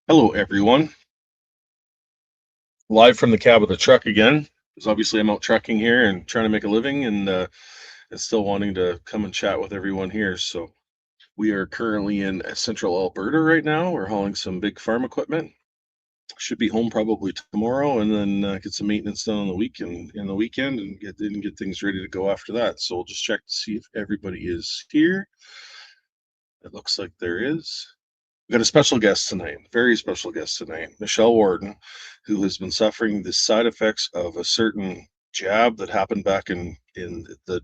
Hello, everyone. Live from the cab of the truck again. Because obviously I'm out trucking here and trying to make a living and still wanting to come and chat with everyone here. So we are currently in central Alberta right now. We're hauling some big farm equipment. Should be home probably tomorrow, and then get some maintenance done on the weekend, and get things ready to go after that. So we'll just check to see if everybody is here. It looks like there is. We've got a special guest tonight, very special guest tonight, Michelle Worton, who has been suffering the side effects of a certain jab that happened back in the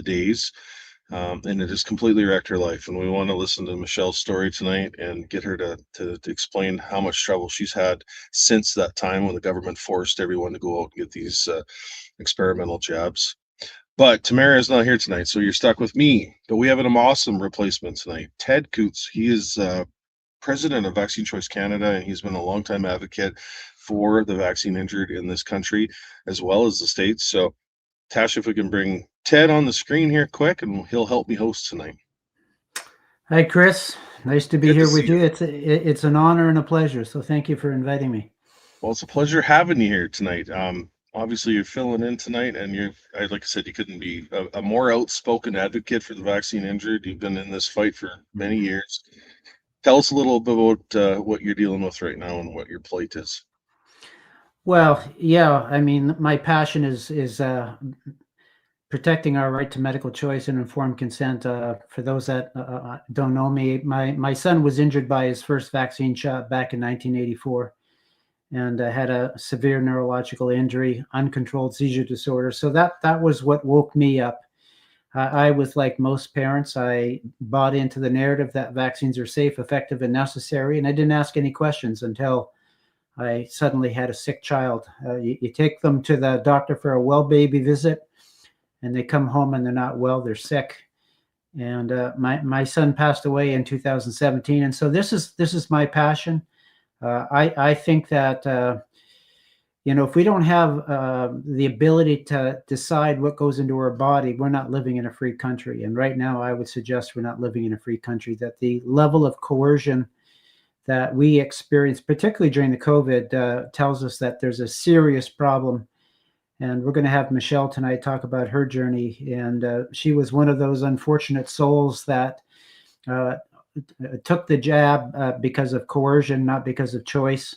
days, and it has completely wrecked her life. And we want to listen to Michelle's story tonight and get her to explain how much trouble she's had since that time when the government forced everyone to go out and get these experimental jabs. But Tamara is not here tonight, so you're stuck with me. But we have an awesome replacement tonight, Ted Kuntz. He is president of Vaccine Choice Canada, and he's been a longtime advocate for the vaccine injured in this country, as well as the States. So, Tash, if we can bring Ted on the screen here quick, and he'll help me host tonight. Hi, Chris. Nice to be Good to here see with you. It's an honor and a pleasure. So thank you for inviting me. Well, it's a pleasure having you here tonight. Obviously, you're filling in tonight, and like I said, you couldn't be a more outspoken advocate for the vaccine injured. You've been in this fight for many years. Tell us a little bit about what you're dealing with right now and what your plight is. Well, yeah, I mean, my passion is protecting our right to medical choice and informed consent. For those that don't know me, my son was injured by his first vaccine shot back in 1984, and had a severe neurological injury, uncontrolled seizure disorder. So that was what woke me up. I was like most parents. I bought into the narrative that vaccines are safe, effective, and necessary, and I didn't ask any questions until I suddenly had a sick child. You take them to the doctor for a well baby visit, and they come home and they're not well, they're sick. And my son passed away in 2017, and so this is my passion. I think that if we don't have the ability to decide what goes into our body, we're not living in a free country. And right now, I would suggest we're not living in a free country. That the level of coercion that we experienced, particularly during the COVID, tells us that there's a serious problem. And we're going to have Michelle tonight talk about her journey. And she was one of those unfortunate souls that took the jab because of coercion, not because of choice.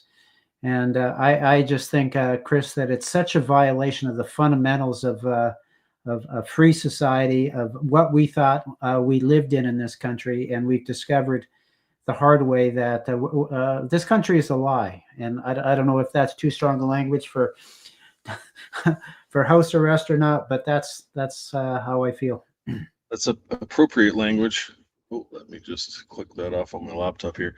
And I just think, Chris, that it's such a violation of the fundamentals of a free society, of what we thought we lived in this country. And we've discovered the hard way that this country is a lie. And I don't know if that's too strong a language for for house arrest or not, but that's how I feel. That's appropriate language. Oh, let me just click that off on my laptop here.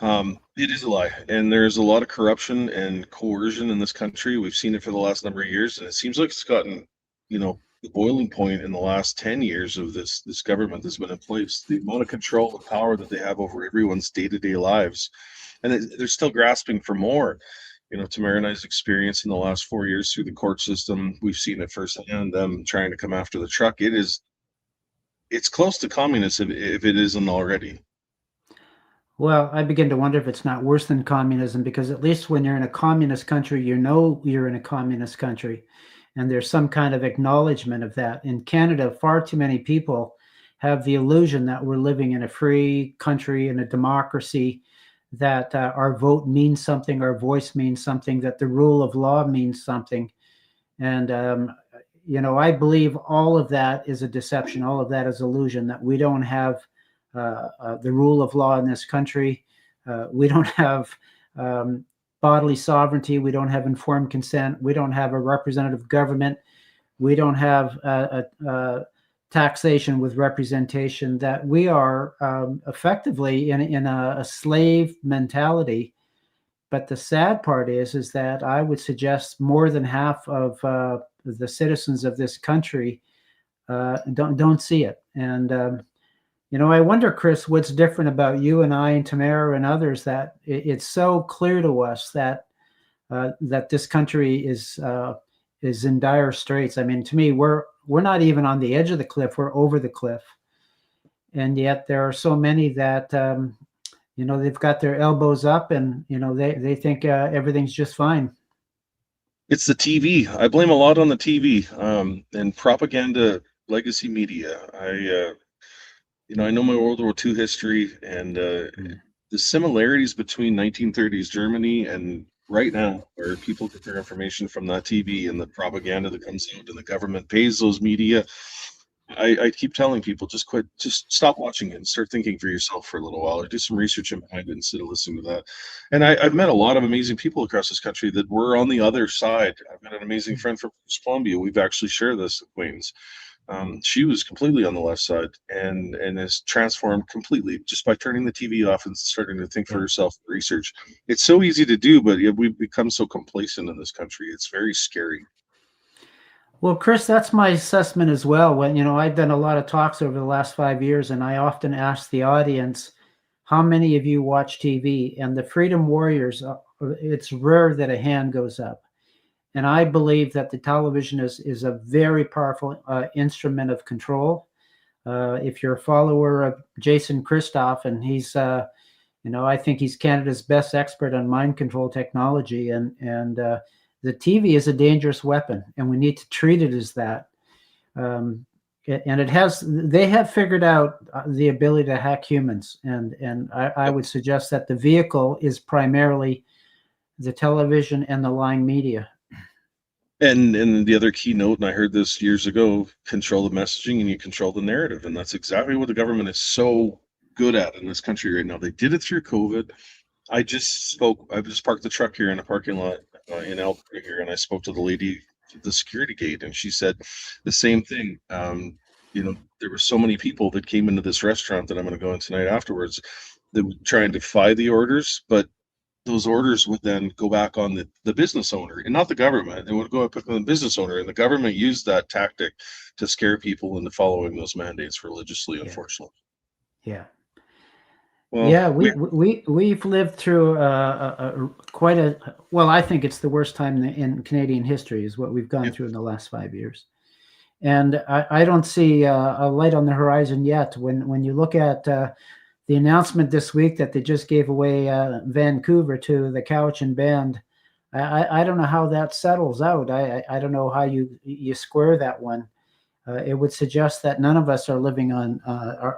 It is a lie, and there's a lot of corruption and coercion in this country. We've seen it for the last number of years, and it seems like it's gotten, the boiling point in the last 10 years of this government that's been in place. The amount of control and power that they have over everyone's day-to-day lives, and they're still grasping for more. Tamara and I's experience in the last 4 years through the court system, we've seen it firsthand. Them trying to come after the truck. It's close to communism if it isn't already. Well, I begin to wonder if it's not worse than communism, because at least when you're in a communist country, you're in a communist country, and there's some kind of acknowledgement of that. In Canada, far too many people have the illusion that we're living in a free country, in a democracy, that our vote means something, our voice means something, that the rule of law means something. And, I believe all of that is a deception. All of that is illusion, that we don't have the rule of law in this country. We don't have bodily sovereignty. We don't have informed consent. We don't have a representative government. We don't have taxation with representation. That we are effectively in a slave mentality. But the sad part is that I would suggest more than half of the citizens of this country don't see it. And I wonder, Chris, what's different about you and I and Tamara and others, that it's so clear to us that that this country is in dire straits. I mean, to me, we're not even on the edge of the cliff; we're over the cliff, and yet there are so many that they've got their elbows up, and they think everything's just fine. It's the TV. I blame a lot on the TV and propaganda legacy media. I know my World War II history, and the similarities between 1930s Germany and right now, where people get their information from that TV and the propaganda that comes out, and the government pays those media. I keep telling people, just quit, just stop watching it and start thinking for yourself for a little while, or do some research behind it instead of listening to that. And I've met a lot of amazing people across this country that were on the other side. I've got an amazing friend from British Columbia. We've actually shared this acquaintance. She was completely on the left side and has transformed completely just by turning the TV off and starting to think for herself and research. It's so easy to do, but we've become so complacent in this country. It's very scary. Well, Chris, that's my assessment as well. When I've done a lot of talks over the last 5 years, and I often ask the audience, how many of you watch TV? And the Freedom Warriors, it's rare that a hand goes up. And I believe that the television is a very powerful instrument of control. If you're a follower of Jason Christoff, and he's, I think he's Canada's best expert on mind control technology, and the TV is a dangerous weapon, and we need to treat it as that. And they have figured out the ability to hack humans, and I would suggest that the vehicle is primarily the television and the line media. And the other keynote, and I heard this years ago, control the messaging and you control the narrative. And that's exactly what the government is so good at in this country right now. They did it through COVID. I just parked the truck here in a parking lot in Alberta here, and I spoke to the lady at the security gate, and she said the same thing. There were so many people that came into this restaurant that I'm going to go in tonight afterwards that would try and defy the orders, but those orders would then go back on the business owner and not the government. It would go up on the business owner, and the government used that tactic to scare people into following those mandates religiously, unfortunately. Yeah. Well, yeah, we've lived through quite a, well, I think it's the worst time in Canadian history is what we've gone through in the last 5 years. And I don't see a light on the horizon yet. When you look at the announcement this week that they just gave away Vancouver to the Cowichan Band, I don't know how that settles out. I don't know how you square that one. It would suggest that none of us are living on,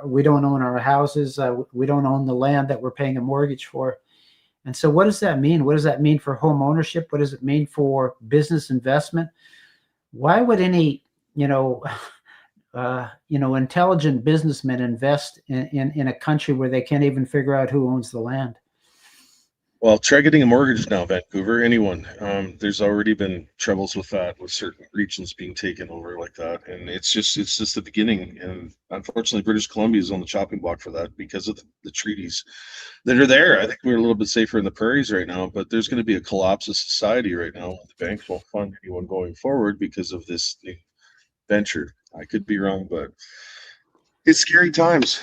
we don't own our houses. We don't own the land that we're paying a mortgage for. And so what does that mean? What does that mean for home ownership? What does it mean for business investment? Why would any, intelligent businessmen invest in a country where they can't even figure out who owns the land? Well, try getting a mortgage now, Vancouver. Anyone. There's already been troubles with that, with certain regions being taken over like that, and it's just the beginning. And unfortunately, British Columbia is on the chopping block for that because of the treaties that are there. I think we're a little bit safer in the prairies right now, but there's going to be a collapse of society right now. The banks won't fund anyone going forward because of this venture. I could be wrong, but it's scary times.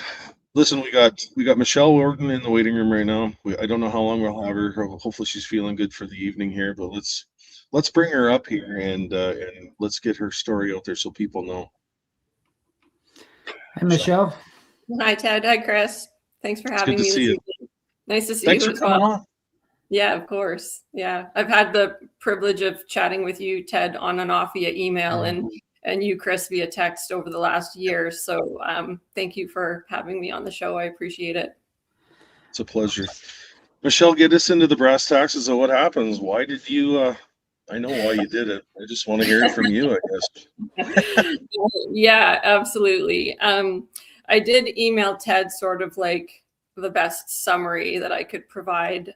Listen, we got Michelle Worton in the waiting room right now. I don't know how long we'll have her. Hopefully, she's feeling good for the evening here. But let's bring her up here and let's get her story out there so people know. Hi, Michelle. Hi, Ted. Hi, Chris. Thanks for having me this evening. Nice to see you as well. Yeah, of course. Yeah, I've had the privilege of chatting with you, Ted, on and off via email, and you, Chris, via text over the last year. So thank you for having me on the show. I appreciate it. It's a pleasure. Michelle, get us into the brass taxes of what happens. Why did you, I know why you did it. I just want to hear it from you, I guess. Yeah, absolutely. I did email Ted sort of like the best summary that I could provide.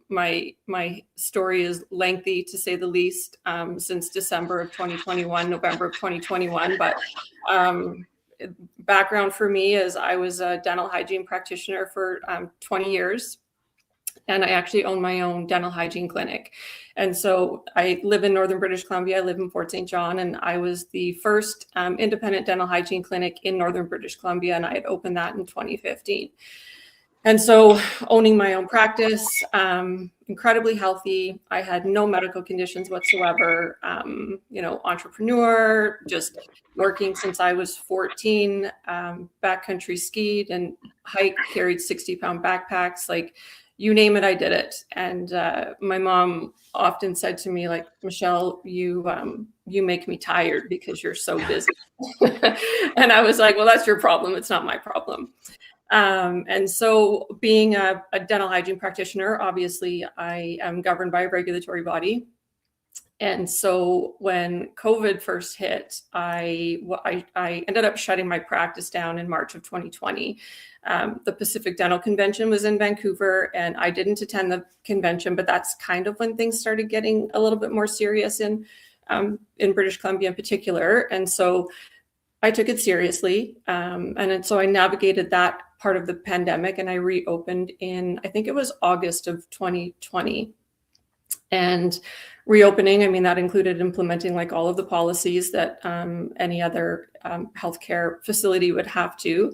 My story is lengthy, to say the least, since December of 2021, November of 2021. But background for me is I was a dental hygiene practitioner for 20 years. And I actually own my own dental hygiene clinic. And so I live in Northern British Columbia. I live in Fort St. John, and I was the first independent dental hygiene clinic in Northern British Columbia, and I had opened that in 2015. And so owning my own practice, incredibly healthy. I had no medical conditions whatsoever, entrepreneur, just working since I was 14, backcountry skied and hike, carried 60-pound backpacks, like you name it, I did it. And my mom often said to me, like, Michelle, you make me tired because you're so busy. And I was like, well, that's your problem. It's not my problem. And so being a dental hygiene practitioner, obviously I am governed by a regulatory body. And so when COVID first hit, I ended up shutting my practice down in March of 2020. The Pacific Dental Convention was in Vancouver, and I didn't attend the convention, but that's kind of when things started getting a little bit more serious in British Columbia in particular. And so I took it seriously. And so I navigated that part of the pandemic, and I reopened in, I think it was August of 2020. And reopening, I mean, that included implementing like all of the policies that any other healthcare facility would have to.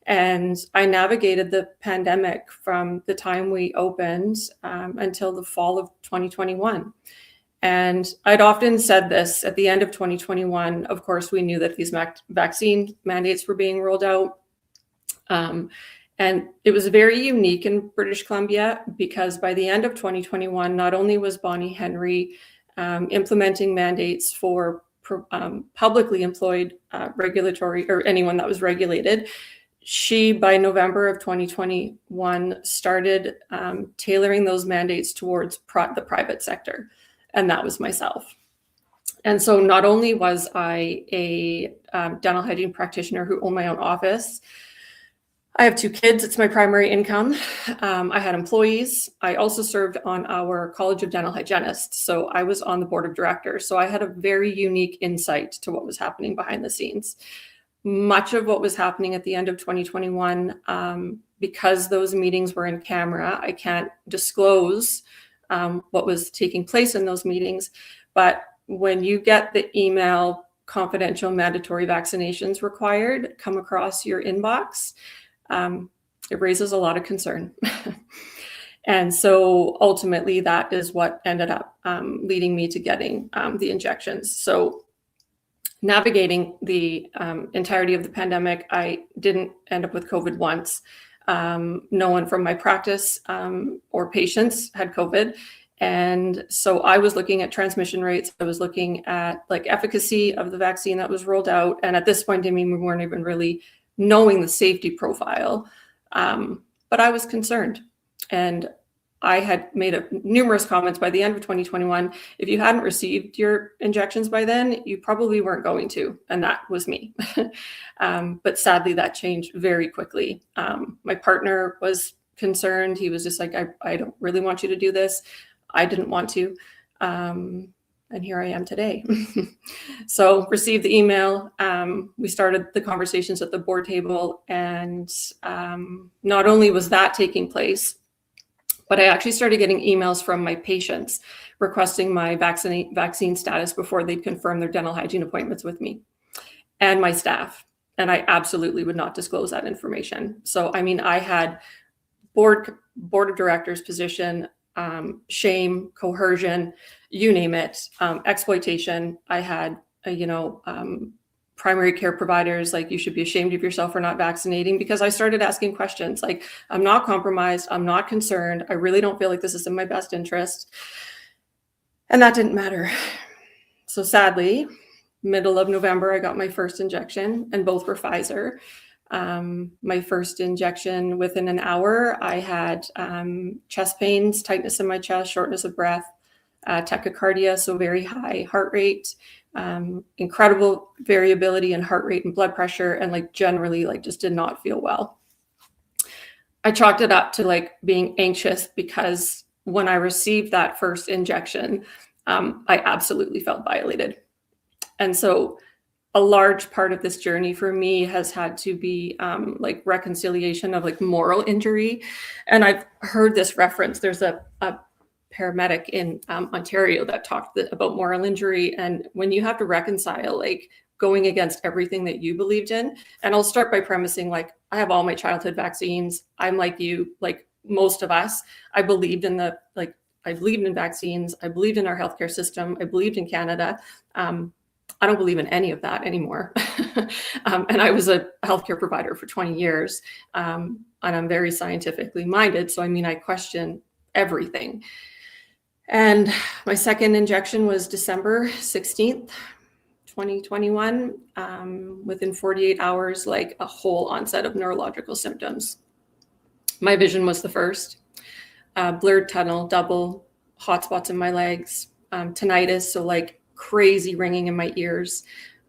And I navigated the pandemic from the time we opened until the fall of 2021. And I'd often said this at the end of 2021. Of course, we knew that these vaccine mandates were being rolled out. And it was very unique in British Columbia because by the end of 2021, not only was Bonnie Henry implementing mandates for publicly employed regulatory or anyone that was regulated, she, by November of 2021, started tailoring those mandates towards the private sector. And that was myself. And so not only was I a dental hygiene practitioner who owned my own office, I have 2 kids. It's my primary income. I had employees. I also served on our College of Dental Hygienists. So I was on the board of directors. So I had a very unique insight to what was happening behind the scenes. Much of what was happening at the end of 2021, because those meetings were in camera, I can't disclose what was taking place in those meetings. But when you get the email, confidential mandatory vaccinations required, come across your inbox, it raises a lot of concern. And so ultimately that is what ended up leading me to getting the injections. So navigating the entirety of the pandemic, I didn't end up with COVID once. No one from my practice or patients had COVID. And so I was looking at transmission rates. I was looking at like efficacy of the vaccine that was rolled out. And at this point, I mean, we weren't even really knowing the safety profile, but I was concerned. And I had made numerous comments by the end of 2021. If you hadn't received your injections by then, you probably weren't going to, and that was me. But sadly, that changed very quickly. My partner was concerned. He was just like, I don't really want you to do this. I didn't want to. And here I am today. So received the email. We started the conversations at the board table. And not only was that taking place, but I actually started getting emails from my patients requesting my vaccine status before they'd confirm their dental hygiene appointments with me and my staff. And I absolutely would not disclose that information. So, I mean, I had board of directors position, shame, coercion, you name it, exploitation. I had, primary care providers like, you should be ashamed of yourself for not vaccinating, because I started asking questions like, I'm not compromised, I'm not concerned, I really don't feel like this is in my best interest. And that didn't matter. So sadly, middle of November, I got my first injection, and both were Pfizer. My first injection, within an hour, I had chest pains, tightness in my chest, shortness of breath, tachycardia, so very high heart rate, incredible variability in heart rate and blood pressure, and like generally like just did not feel well. I chalked it up to like being anxious, because when I received that first injection, I absolutely felt violated. And so a large part of this journey for me has had to be like reconciliation of like moral injury. And I've heard this reference. There's a paramedic in Ontario that talked about moral injury. And when you have to reconcile like going against everything that you believed in, and I'll start by premising like, I have all my childhood vaccines. I'm like you, like most of us, I believed in I believed in vaccines. I believed in our healthcare system. I believed in Canada. I don't believe in any of that anymore. And I was a healthcare provider for 20 years. And I'm very scientifically minded. So, I mean, I question everything. And my second injection was December 16th, 2021. Within 48 hours, like a whole onset of neurological symptoms. My vision was the first. Blurred tunnel, double, hot spots in my legs, tinnitus, so like crazy ringing in my ears.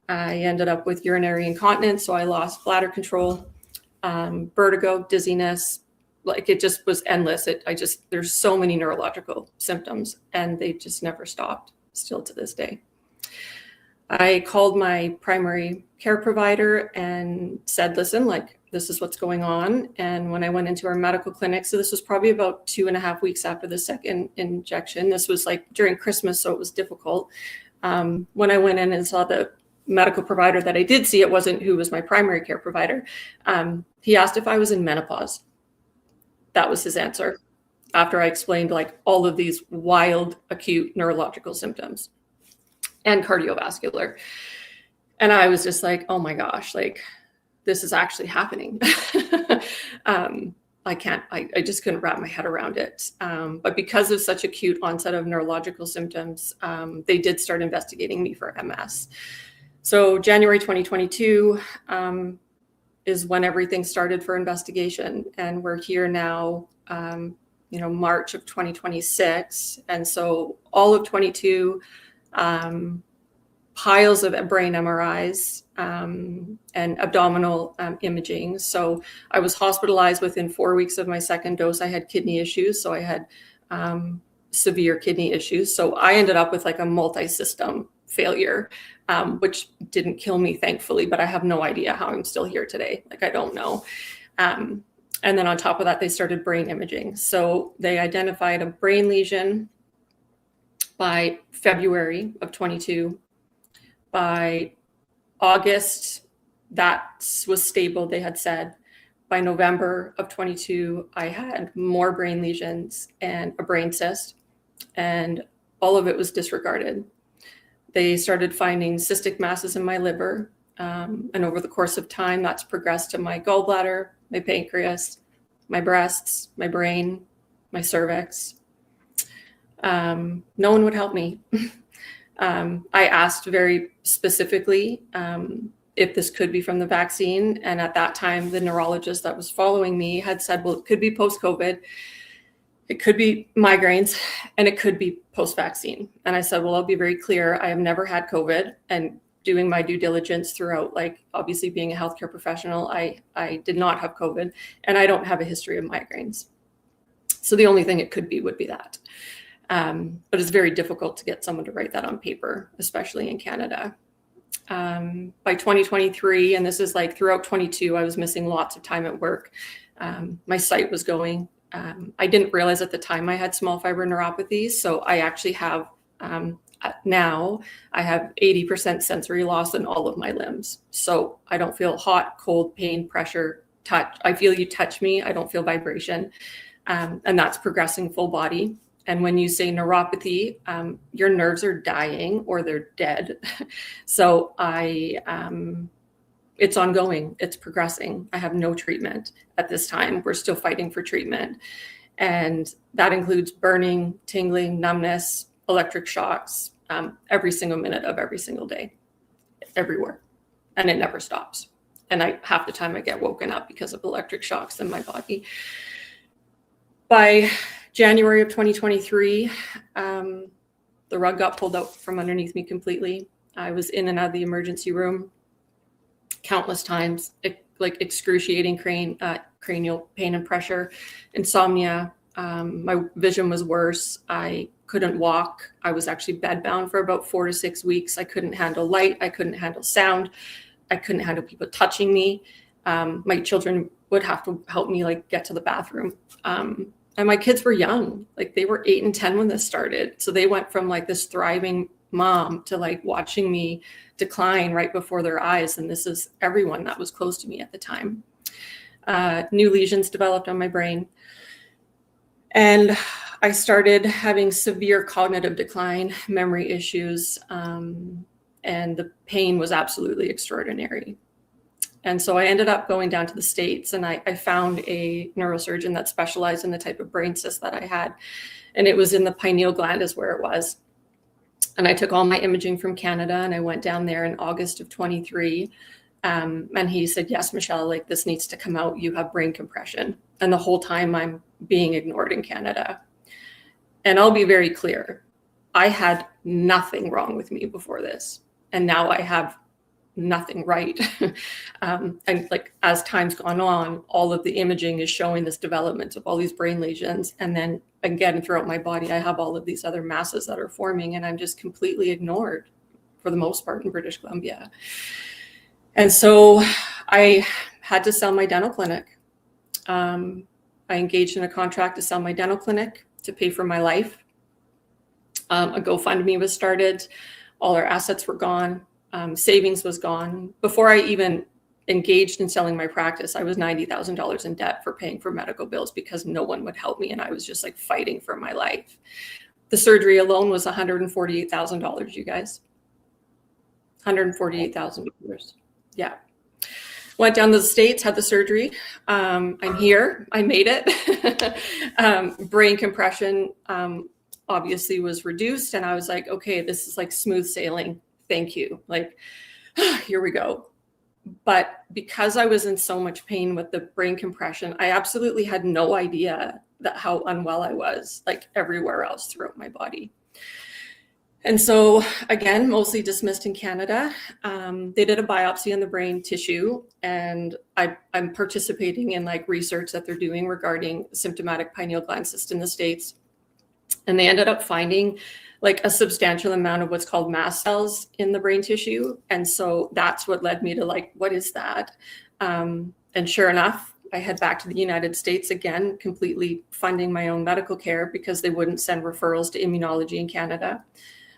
I ended up with urinary incontinence, so I lost bladder control, vertigo, dizziness. Like it just was endless. There's so many neurological symptoms, and they just never stopped, still to this day. I called my primary care provider and said, listen, like, this is what's going on. And when I went into our medical clinic, so this was probably about 2.5 weeks after the second injection. This was like during Christmas, so it was difficult. When I went in and saw the medical provider that I did see, it wasn't who was my primary care provider. He asked if I was in menopause. That was his answer after I explained like all of these wild acute neurological symptoms and cardiovascular. And I was just like, oh my gosh, like this is actually happening. I just couldn't wrap my head around it. But because of such acute onset of neurological symptoms, they did start investigating me for MS. So January 2022 is when everything started for investigation. And we're here now, March of 2026. And so all of 22, piles of brain MRIs and abdominal imaging. So I was hospitalized within 4 weeks of my second dose. I had kidney issues. So I had severe kidney issues. So I ended up with like a multi-system failure, which didn't kill me, thankfully, but I have no idea how I'm still here today. Like, I don't know. And then on top of that, they started brain imaging. So they identified a brain lesion by February of 22. By August, that was stable, they had said. By November of 22, I had more brain lesions and a brain cyst, and all of it was disregarded. They started finding cystic masses in my liver, and over the course of time, that's progressed to my gallbladder, my pancreas, my breasts, my brain, my cervix. No one would help me. I asked very specifically if this could be from the vaccine. And at that time, the neurologist that was following me had said, well, it could be post-COVID, it could be migraines, and it could be post-vaccine. And I said, well, I'll be very clear. I have never had COVID, and doing my due diligence throughout, like obviously being a healthcare professional, I did not have COVID, and I don't have a history of migraines. So the only thing it could be would be that. But it's very difficult to get someone to write that on paper, especially in Canada. By 2023, and this is like throughout 22, I was missing lots of time at work. My sight was going. I didn't realize at the time I had small fiber neuropathy. So I actually have, now I have 80% sensory loss in all of my limbs. So I don't feel hot, cold, pain, pressure, touch. I feel you touch me. I don't feel vibration. And that's progressing full body. And when you say neuropathy, your nerves are dying or they're dead. So it's ongoing, it's progressing. I have no treatment at this time. We're still fighting for treatment. And that includes burning, tingling, numbness, electric shocks, every single minute of every single day, everywhere. And it never stops. And half the time I get woken up because of electric shocks in my body. By January of 2023, the rug got pulled out from underneath me completely. I was in and out of the emergency room countless times, like excruciating cranial pain and pressure, insomnia. My vision was worse. I couldn't walk. I was actually bedbound for about 4 to 6 weeks. I couldn't handle light. I couldn't handle sound. I couldn't handle people touching me. My children would have to help me like get to the bathroom. And my kids were young, like they were 8 and 10 when this started. So they went from like this thriving mom to like watching me decline right before their eyes. And this is everyone that was close to me at the time. New lesions developed on my brain. And I started having severe cognitive decline, memory issues. And and the pain was absolutely extraordinary. And so I ended up going down to the States, and I found a neurosurgeon that specialized in the type of brain cyst that I had. And it was in the pineal gland is where it was. And I took all my imaging from Canada, and I went down there in August of 23. And he said, yes, Michelle, like, this needs to come out. You have brain compression. And the whole time I'm being ignored in Canada. And I'll be very clear. I had nothing wrong with me before this. And now I have nothing right. And like, as time's gone on, all of the imaging is showing this development of all these brain lesions. And then again, throughout my body, I have all of these other masses that are forming, and I'm just completely ignored for the most part in British Columbia. And so I had to sell my dental clinic. I engaged in a contract to sell my dental clinic to pay for my life. A GoFundMe was started. All our assets were gone. Savings was gone. Before I even engaged in selling my practice, I was $90,000 in debt for paying for medical bills because no one would help me. And I was just like fighting for my life. The surgery alone was $148,000, you guys. $148,000. Yeah. Went down to the States, had the surgery. I'm here. I made it. Brain compression obviously was reduced. And I was like, okay, this is like smooth sailing. Thank you. Like, here we go. But because I was in so much pain with the brain compression, I absolutely had no idea that how unwell I was, like everywhere else throughout my body. And so again, mostly dismissed in Canada. They did a biopsy on the brain tissue, and I'm participating in like research that they're doing regarding symptomatic pineal gland cyst in the States. And they ended up finding like a substantial amount of what's called mast cells in the brain tissue. And so that's what led me to like, what is that? And sure enough, I head back to the United States again, completely funding my own medical care because they wouldn't send referrals to immunology in Canada.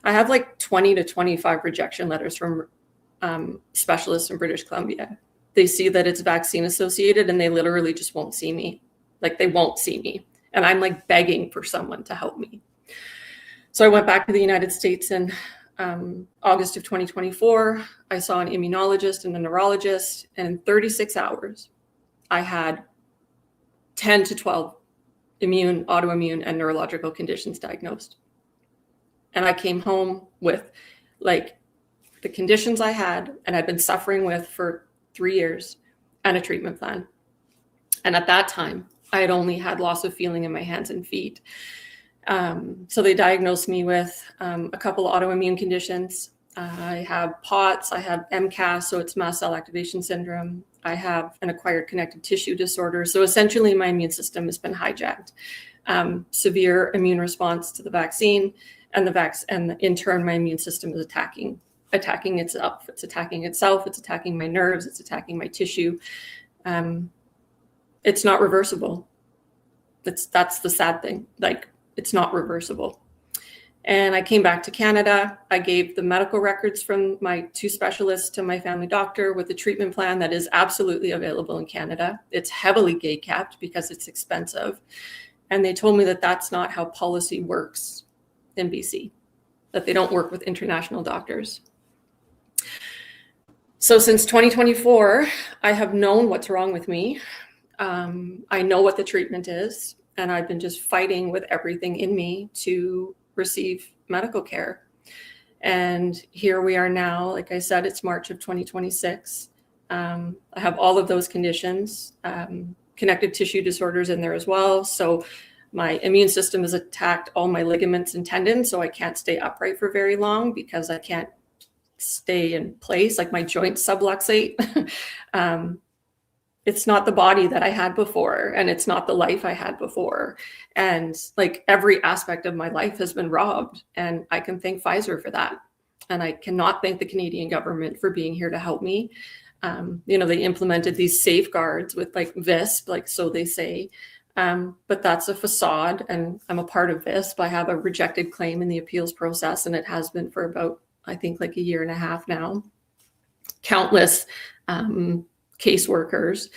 I have like 20 to 25 rejection letters from specialists in British Columbia. They see that it's vaccine associated and they literally just won't see me. Like, they won't see me. And I'm like begging for someone to help me. So I went back to the United States in August of 2024. I saw an immunologist and a neurologist, and in 36 hours, I had 10 to 12 immune, autoimmune, and neurological conditions diagnosed. And I came home with like the conditions I had and I'd been suffering with for 3 years and a treatment plan. And at that time, I had only had loss of feeling in my hands and feet. So they diagnosed me with a couple autoimmune conditions. I have POTS, I have MCAS, so it's mast cell activation syndrome. I have an acquired connective tissue disorder. So essentially my immune system has been hijacked. Severe immune response to the vaccine, and in turn, my immune system is attacking itself. It's attacking itself. It's attacking my nerves. It's attacking my tissue. It's not reversible. That's the sad thing. Like, it's not reversible. And I came back to Canada. I gave the medical records from my 2 specialists to my family doctor with a treatment plan that is absolutely available in Canada. It's heavily gate capped because it's expensive. And they told me that that's not how policy works in BC, that they don't work with international doctors. So since 2024, I have known what's wrong with me. I know what the treatment is, and I've been just fighting with everything in me to receive medical care. And here we are now. Like I said, it's March of 2026. I have all of those conditions, connective tissue disorders in there as well. So my immune system has attacked all my ligaments and tendons, so I can't stay upright for very long because I can't stay in place. Like, my joints subluxate. It's not the body that I had before, and it's not the life I had before. And like, every aspect of my life has been robbed, and I can thank Pfizer for that. And I cannot thank the Canadian government for being here to help me. They implemented these safeguards with like VISP, like, so they say, but that's a facade, and I'm a part of VISP. I have a rejected claim in the appeals process, and it has been for about, I think, like a year and a half now. Countless caseworkers,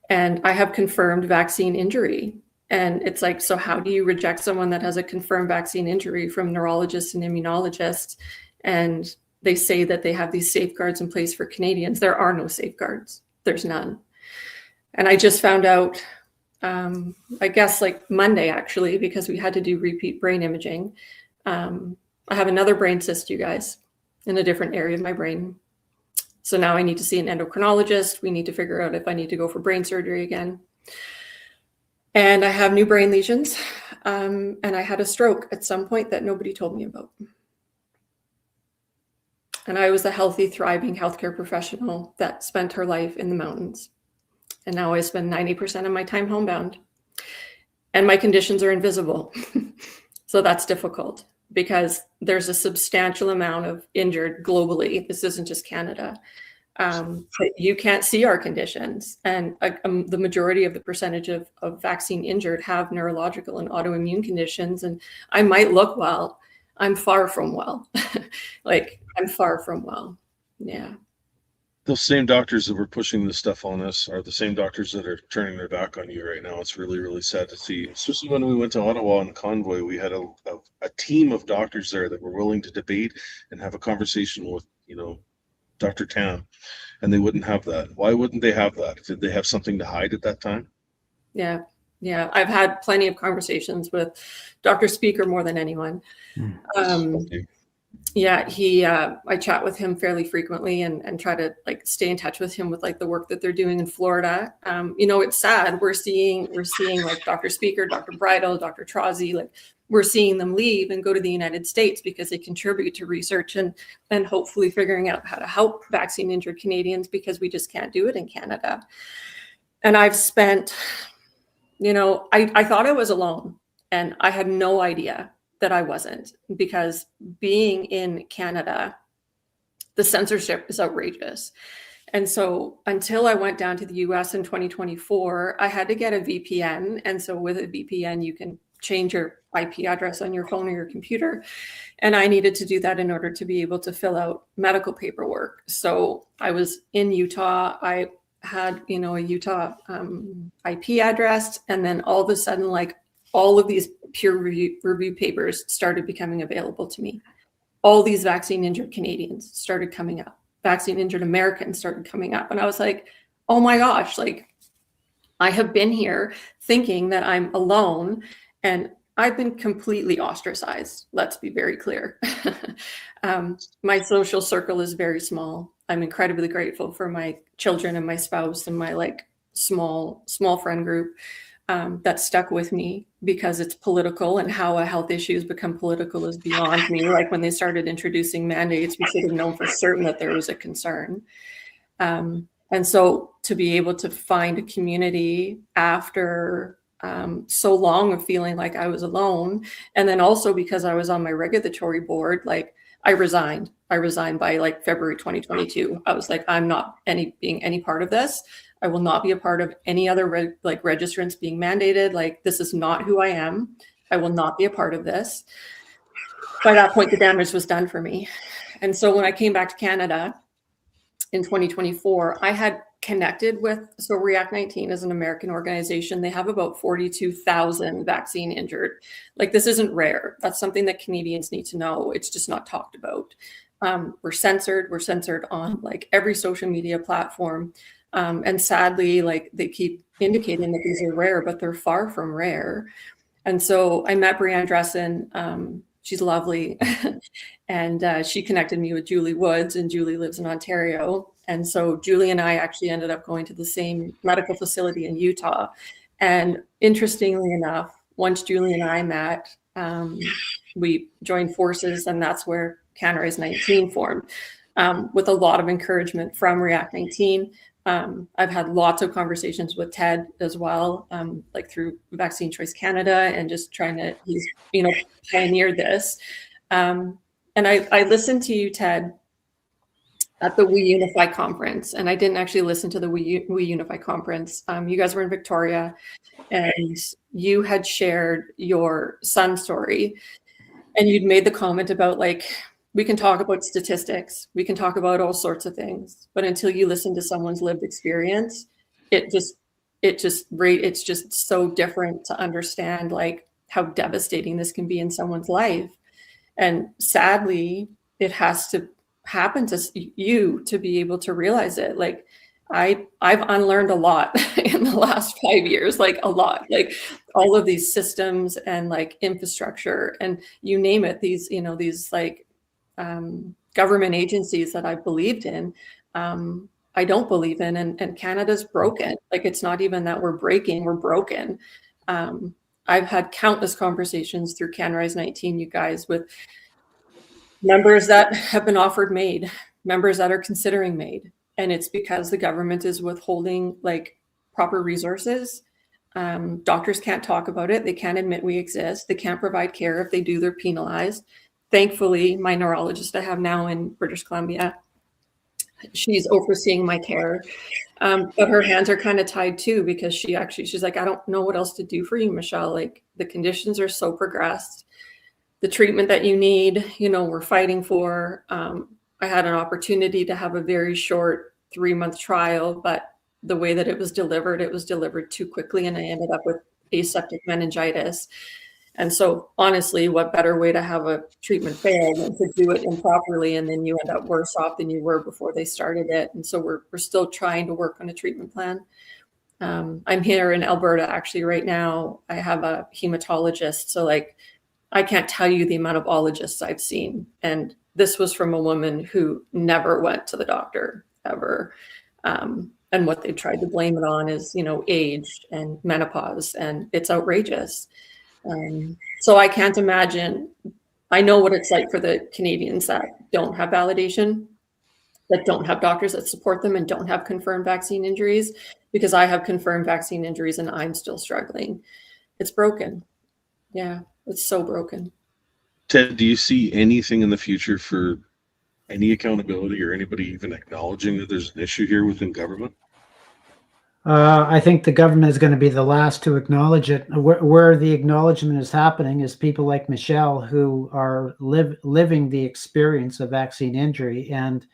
and I have confirmed vaccine injury. And it's like, so how do you reject someone that has a confirmed vaccine injury from neurologists and immunologists? And they say that they have these safeguards in place for Canadians. There are no safeguards. There's none. And I just found out, I guess like Monday, actually, because we had to do repeat brain imaging. I have another brain cyst, you guys, in a different area of my brain. So now I need to see an endocrinologist. We need to figure out if I need to go for brain surgery again. And I have new brain lesions. And I had a stroke at some point that nobody told me about. And I was a healthy, thriving healthcare professional that spent her life in the mountains. And now I spend 90% of my time homebound. And my conditions are invisible. So that's difficult because there's a substantial amount of injured globally. This isn't just Canada. But you can't see our conditions. And the majority of the percentage of vaccine injured have neurological and autoimmune conditions. And I might look well. I'm far from well. Like, I'm far from well. Yeah. Those same doctors that were pushing this stuff on us are the same doctors that are turning their back on you right now. It's really, really sad to see. Especially when we went to Ottawa on convoy, we had a team of doctors there that were willing to debate and have a conversation with, Dr. Tam, and they wouldn't have that. Why wouldn't they have that? Did they have something to hide at that time? Yeah. I've had plenty of conversations with Dr. Speaker more than anyone. I chat with him fairly frequently and try to like stay in touch with him with like the work that they're doing in Florida. It's sad. We're seeing like Dr. Speaker, Dr. Bridle, Dr. Trozzi, like we're seeing them leave and go to the United States because they contribute to research and hopefully figuring out how to help vaccine injured Canadians, because we just can't do it in Canada. And I've spent, I thought I was alone, and I had no idea that I wasn't, because being in Canada, the censorship is outrageous. And so until I went down to the US in 2024, I had to get a VPN. And so with a VPN, you can change your IP address on your phone or your computer. And I needed to do that in order to be able to fill out medical paperwork. So I was in Utah. I had, a Utah IP address. And then all of a sudden, like all of these peer review papers started becoming available to me. All these vaccine injured Canadians started coming up. Vaccine injured Americans started coming up. And I was like, oh my gosh, like I have been here thinking that I'm alone, and I've been completely ostracized. Let's be very clear. My social circle is very small. I'm incredibly grateful for my children and my spouse and my like small friend group that stuck with me, because it's political, and how a health issues become political is beyond me. Like when they started introducing mandates, we should have known for certain that there was a concern. And so to be able to find a community after so long of feeling like I was alone, and then also because I was on my regulatory board, like I resigned by like February 2022. I was like, I'm not being any part of this. I will not be a part of any other registrants being mandated. Like, this is not who I am. I will not be a part of this. By that point, the damage was done for me. And so when I came back to Canada in 2024, I had connected with, so React 19 is an American organization. They have about 42,000 vaccine injured. Like, this isn't rare. That's something that Canadians need to know. It's just not talked about. We're censored. We're censored on like every social media platform. And sadly, like they keep indicating that these are rare, but they're far from rare. And so I met Brianne Dressen. She's lovely. And she connected me with Julie Woods, and Julie lives in Ontario. And so Julie and I actually ended up going to the same medical facility in Utah. And interestingly enough, once Julie and I met, we joined forces, and that's where CanRise 19 formed, with a lot of encouragement from React 19. I've had lots of conversations with Ted as well, like through Vaccine Choice Canada, and just trying to, he's, pioneered this. And I listened to you, Ted, at the We Unify conference, and I didn't actually listen to the We Unify conference. You guys were in Victoria, and you had shared your son's story, and you'd made the comment about like, we can talk about statistics, we can talk about all sorts of things, but until you listen to someone's lived experience, it's just so different to understand like how devastating this can be in someone's life. And sadly, it has to happen to you to be able to realize it. Like I've unlearned a lot in the last 5 years, like a lot, like all of these systems and like infrastructure and you name it, these, you know, these like government agencies that I believed in, I don't believe in, and Canada's broken. Like it's not even that we're breaking, we're broken. I've had countless conversations through CanRise 19, you guys, with members that have been offered MAID, members that are considering MAID. And it's because the government is withholding like proper resources. Doctors can't talk about it. They can't admit we exist. They can't provide care. If they do, they're penalized. Thankfully, my neurologist I have now in British Columbia, she's overseeing my care. But her hands are kind of tied too, because she's like, I don't know what else to do for you, Michelle. Like the conditions are so progressed. The treatment that you need, you know, we're fighting for. I had an opportunity to have a very short 3-month trial, but the way that it was delivered too quickly, and I ended up with aseptic meningitis. And so honestly, what better way to have a treatment fail than to do it improperly, and then you end up worse off than you were before they started it. And so we're still trying to work on a treatment plan. I'm here in Alberta actually right now. I have a hematologist, so like I can't tell you the amount of ologists I've seen. And this was from a woman who never went to the doctor ever. And what they tried to blame it on is, you know, age and menopause, and it's outrageous. So I can't imagine. I know what it's like for the Canadians that don't have validation, that don't have doctors that support them, and don't have confirmed vaccine injuries, because I have confirmed vaccine injuries and I'm still struggling. It's broken. Yeah, it's so broken. Ted, do you see anything in the future for any accountability or anybody even acknowledging that there's an issue here within government? I think the government is going to be the last to acknowledge it. Where the acknowledgement is happening is people like Michelle, who are living the experience of vaccine injury. And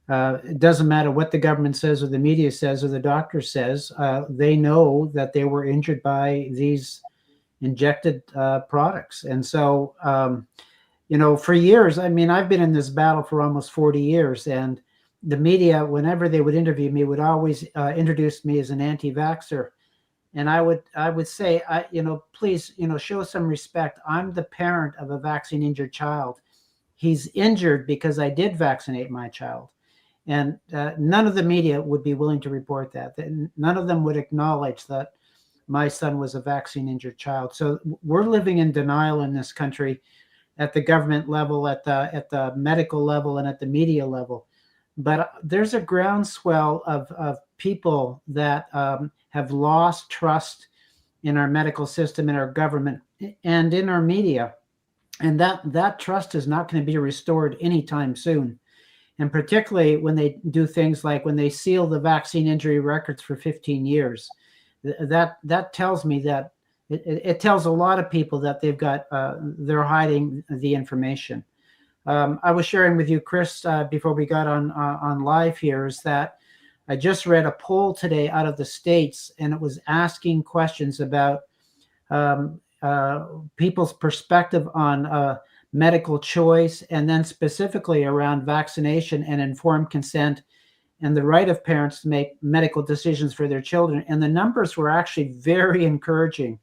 it doesn't matter what the government says or the media says or the doctor says, they know that they were injured by these injected products. And so, you know, for years, I mean, I've been in this battle for almost 40 years, and the media, whenever they would interview me, would always introduce me as an anti-vaxxer. And I would say, you know, please, you know, show some respect. I'm the parent of a vaccine injured child. He's injured because I did vaccinate my child. And none of the media would be willing to report that. None of them would acknowledge that my son was a vaccine injured child. So we're living in denial in this country at the government level, at the medical level, and at the media level. But there's a groundswell of people that have lost trust in our medical system, in our government, and in our media. And that trust is not going to be restored anytime soon. And particularly when they do things like when they seal the vaccine injury records for 15 years, that tells me that it tells a lot of people that they're hiding the information. I was sharing with you, Chris, before we got on live here, is that I just read a poll today out of the States, and it was asking questions about people's perspective on medical choice, and then specifically around vaccination and informed consent and the right of parents to make medical decisions for their children. And the numbers were actually very encouraging.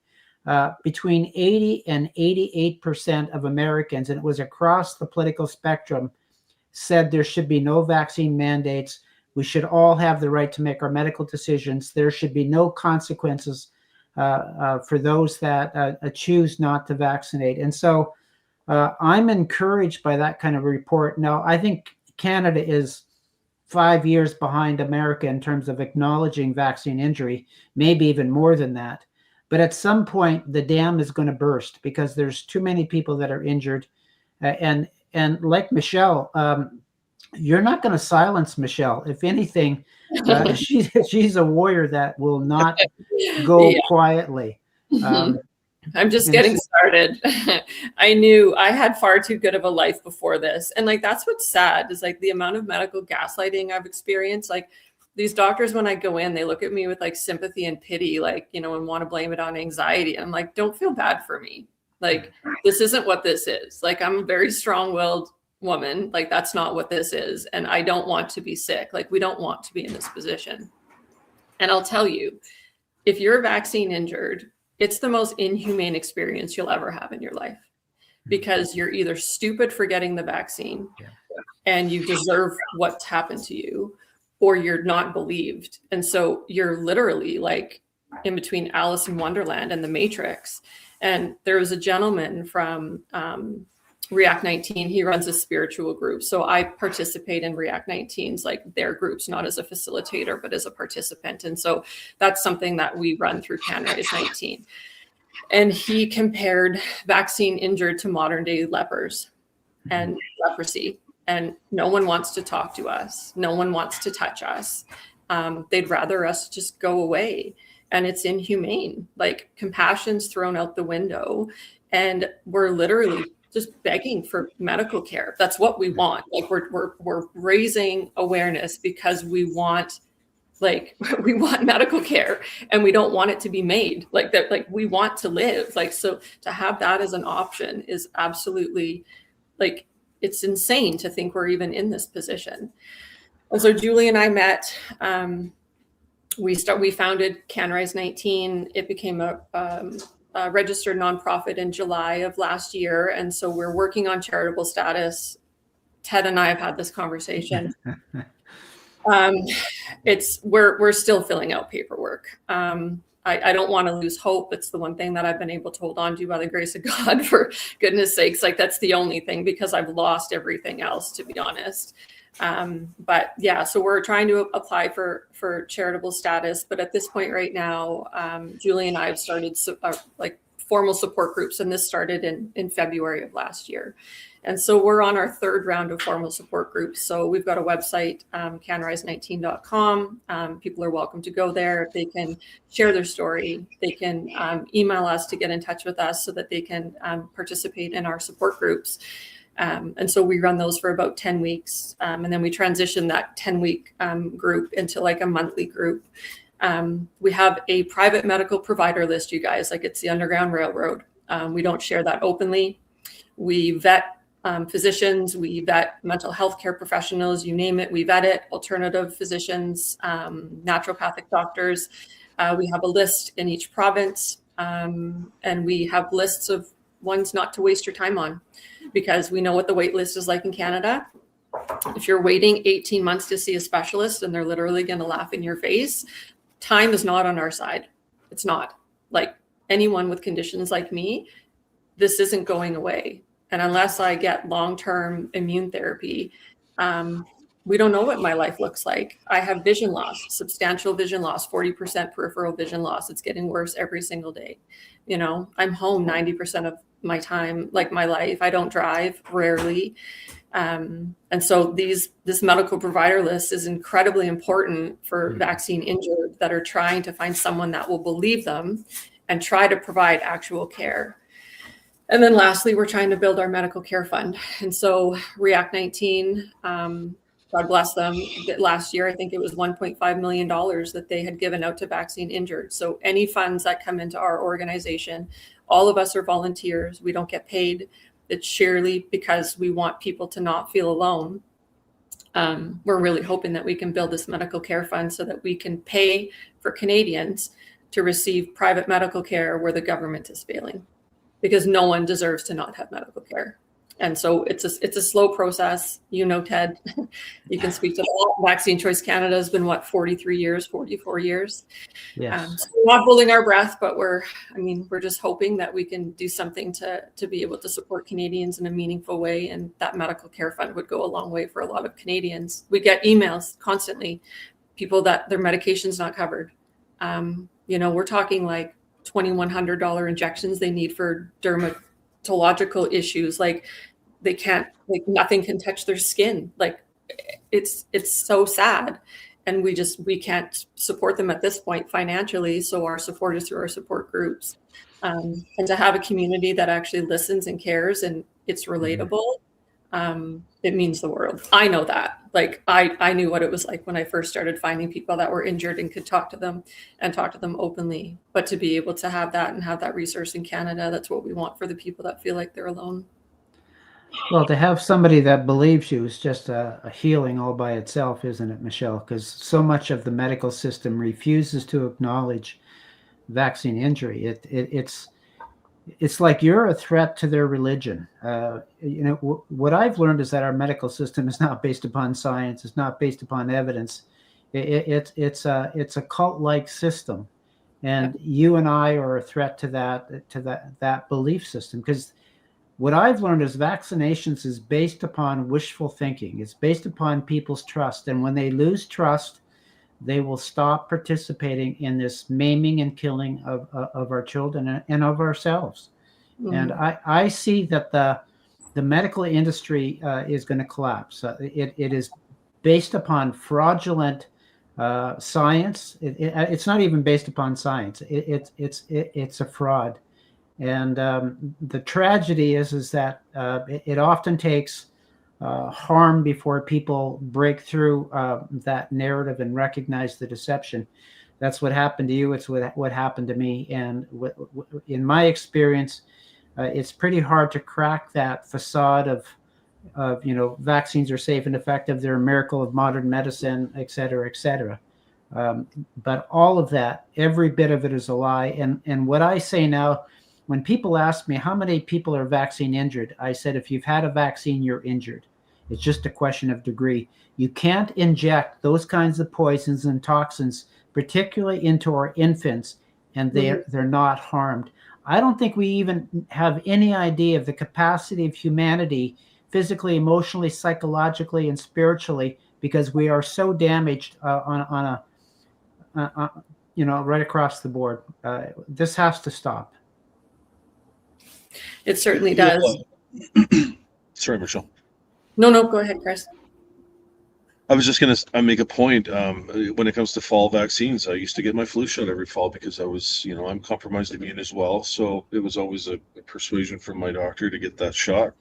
Between 80 and 88% of Americans, and it was across the political spectrum, said there should be no vaccine mandates. We should all have the right to make our medical decisions. There should be no consequences for those that choose not to vaccinate. And so I'm encouraged by that kind of report. Now, I think Canada is 5 years behind America in terms of acknowledging vaccine injury, maybe even more than that. But at some point, the dam is going to burst because there's too many people that are injured. And like Michelle, you're not going to silence Michelle. If anything, she's a warrior that will not go quietly. I'm just getting started. I knew I had far too good of a life before this. And like, that's what's sad is like the amount of medical gaslighting I've experienced. Like these doctors, when I go in, they look at me with like sympathy and pity, like, you know, and want to blame it on anxiety. I'm like, don't feel bad for me. Like, this isn't what this is. Like, I'm very strong-willed. woman. Like, that's not what this is. And I don't want to be sick. Like, we don't want to be in this position. And I'll tell you, if you're vaccine injured, it's the most inhumane experience you'll ever have in your life, because you're either stupid for getting the vaccine and you deserve what's happened to you, or you're not believed. And so you're literally like in between Alice in Wonderland and the Matrix. And there was a gentleman from React 19. He runs a spiritual group. So I participate in React 19's, like their groups, not as a facilitator, but as a participant. And so that's something that we run through CanRise 19. And he compared vaccine injured to modern day lepers and leprosy. And no one wants to talk to us. No one wants to touch us. They'd rather us just go away. And it's inhumane. Like, compassion's thrown out the window. And we're literally just begging for medical care. That's what we want. Like, we're raising awareness because we want medical care, and we don't want it to be made like that. Like, we want to live. Like, so to have that as an option is absolutely, like, it's insane to think we're even in this position. And so Julie and I met, we founded CanRise 19. It became a registered nonprofit in July of last year. And so we're working on charitable status. Ted and I have had this conversation. We're still filling out paperwork. I don't want to lose hope. It's the one thing that I've been able to hold on to by the grace of God, for goodness sakes. Like, that's the only thing, because I've lost everything else, to be honest. But yeah, so we're trying to apply for charitable status. But at this point right now, Julie and I have started like formal support groups, and this started in February of last year. And so we're on our third round of formal support groups. So we've got a website, canrise19.com. People are welcome to go there. They can share their story. They can email us to get in touch with us so that they can participate in our support groups. And so we run those for about 10 weeks. And then we transition that 10-week group into like a monthly group. We have a private medical provider list, you guys, like it's the Underground Railroad. We don't share that openly. We vet physicians, we vet mental health care professionals, you name it, we vet it, alternative physicians, naturopathic doctors. We have a list in each province, and we have lists of ones not to waste your time on, because we know what the wait list is like in Canada. If you're waiting 18 months to see a specialist and they're literally going to laugh in your face, time is not on our side. It's not. Like, anyone with conditions like me, this isn't going away. And unless I get long-term immune therapy, we don't know what my life looks like. I have vision loss, substantial vision loss, 40% peripheral vision loss. It's getting worse every single day. You know, I'm home 90% of my time, like my life. I don't drive, rarely. And so this medical provider list is incredibly important for vaccine injured that are trying to find someone that will believe them and try to provide actual care. And then lastly, we're trying to build our medical care fund. And so React 19, God bless them, last year, I think it was $1.5 million that they had given out to vaccine injured. So any funds that come into our organization, all of us are volunteers. We don't get paid. It's sheerly because we want people to not feel alone. We're really hoping that we can build this medical care fund so that we can pay for Canadians to receive private medical care where the government is failing, because no one deserves to not have medical care. And so it's a slow process. You know, Ted, you can speak to that. Vaccine Choice Canada has been, 44 years. Yes. So we're not holding our breath, but we're just hoping that we can do something to be able to support Canadians in a meaningful way. And that medical care fund would go a long way for a lot of Canadians. We get emails constantly, people that their medication's not covered. We're talking like $2,100 injections they need for dermatological issues. Like, they can't, like, nothing can touch their skin. Like, it's so sad. And we can't support them at this point financially. So our support is through our support groups. And to have a community that actually listens and cares and it's relatable, it means the world. I know that. Like, I knew what it was like when I first started finding people that were injured and could talk to them openly. But to be able to have that and have that resource in Canada, that's what we want for the people that feel like they're alone. Well, to have somebody that believes you is just a healing all by itself, isn't it, Michelle? Because so much of the medical system refuses to acknowledge vaccine injury. It's like you're a threat to their religion. What I've learned is that our medical system is not based upon science. It's not based upon evidence. It's a cult-like system, and you and I are a threat to that belief system. Because what I've learned is vaccinations is based upon wishful thinking. It's based upon people's trust, and when they lose trust, they will stop participating in this maiming and killing of our children and of ourselves. Mm-hmm. And I see that the medical industry is going to collapse. It is based upon fraudulent science. It's not even based upon science. It's a fraud. And the tragedy is that it often takes harm before people break through that narrative and recognize the deception. That's what happened to you. It's what happened to me. And in my experience, it's pretty hard to crack that facade of vaccines are safe and effective. They're a miracle of modern medicine, et cetera, et cetera. But all of that, every bit of it is a lie. And what I say now, when people ask me how many people are vaccine injured, I said, if you've had a vaccine, you're injured. It's just a question of degree. You can't inject those kinds of poisons and toxins, particularly into our infants, and they're not harmed. I don't think we even have any idea of the capacity of humanity, physically, emotionally, psychologically, and spiritually, because we are so damaged right across the board. This has to stop. It certainly does. Sorry, Michelle. No, go ahead, Chris. I was just going to make a point. When it comes to fall vaccines, I used to get my flu shot every fall because I was, I'm compromised immune as well. So it was always a persuasion from my doctor to get that shot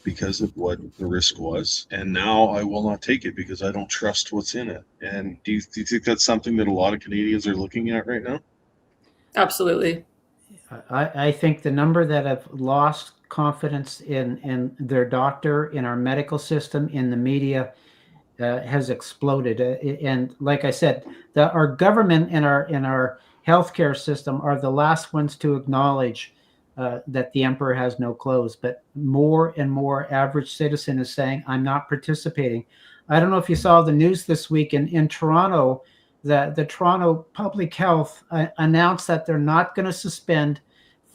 because of what the risk was. And now I will not take it because I don't trust what's in it. And do you think that's something that a lot of Canadians are looking at right now? Absolutely. I think the number that have lost confidence in their doctor, in our medical system, in the media, has exploded. And like I said, our government and our healthcare system are the last ones to acknowledge that the emperor has no clothes. But more and more average citizen is saying, I'm not participating. I don't know if you saw the news this week in Toronto. The Toronto Public Health announced that they're not going to suspend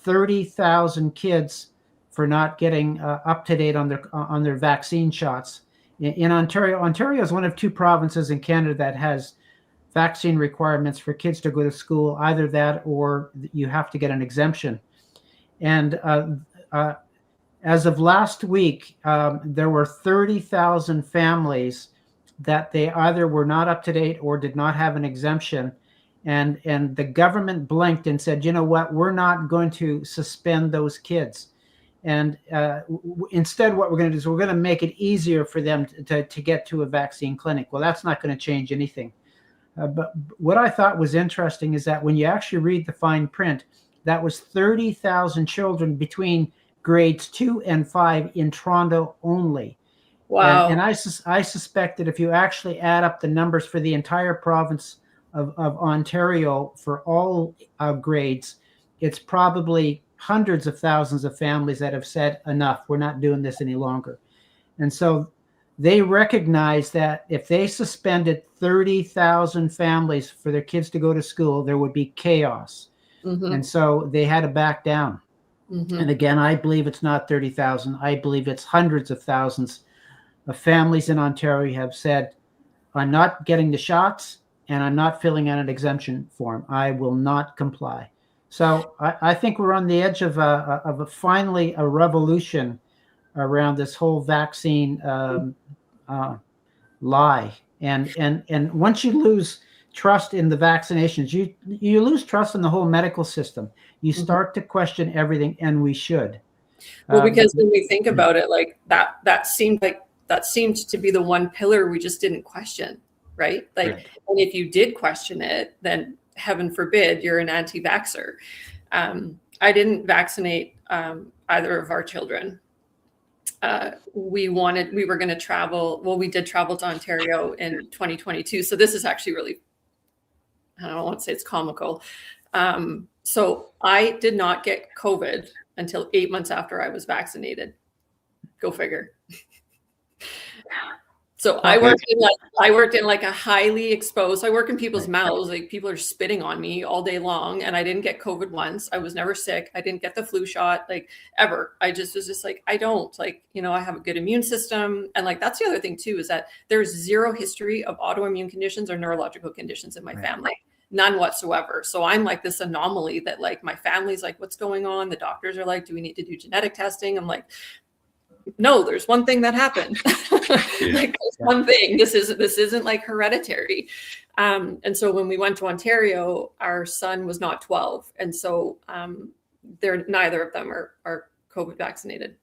30,000 kids for not getting up to date on their vaccine shots. In Ontario is one of two provinces in Canada that has vaccine requirements for kids to go to school. Either that or you have to get an exemption. And as of last week, there were 30,000 families that they either were not up to date or did not have an exemption. And the government blinked and said, you know what, we're not going to suspend those kids. And instead, what we're going to do is we're going to make it easier for them to get to a vaccine clinic. Well, that's not going to change anything. But what I thought was interesting is that when you actually read the fine print, that was 30,000 children between grades 2 and 5 in Toronto only. Wow. And I suspect that if you actually add up the numbers for the entire province of Ontario for all grades, it's probably hundreds of thousands of families that have said, enough, we're not doing this any longer. And so they recognize that if they suspended 30,000 families for their kids to go to school, there would be chaos. Mm-hmm. And so they had to back down. Mm-hmm. And again, I believe it's not 30,000. I believe it's hundreds of thousands of families in Ontario have said, I'm not getting the shots and I'm not filling out an exemption form. I will not comply. So I think we're on the edge of finally a revolution around this whole vaccine lie. And once you lose trust in the vaccinations, you lose trust in the whole medical system. You start to question everything, and we should. Well, because when we think about it, like that seemed to be the one pillar we just didn't question, right? Like, right. And if you did question it, then heaven forbid you're an anti-vaxxer. I didn't vaccinate either of our children. we were going to travel. Well, we did travel to Ontario in 2022. So this is actually really, I don't want to say it's comical. So I did not get COVID until 8 months after I was vaccinated. Go figure. So I worked in like a highly exposed, I work in people's mouths, like people are spitting on me all day long, and I didn't get COVID once. I was never sick. I didn't get the flu shot, like ever. I just was just like, I don't, like, you know, I have a good immune system. And like, that's the other thing too, is that there's zero history of autoimmune conditions or neurological conditions in my family. None whatsoever. So I'm like this anomaly that like my family's like, what's going on? The doctors are like, do we need to do genetic testing? I'm like, no, there's one thing that happened. Like there's one thing. This isn't like hereditary. And so when we went to Ontario, our son was not 12. And so neither of them are COVID vaccinated.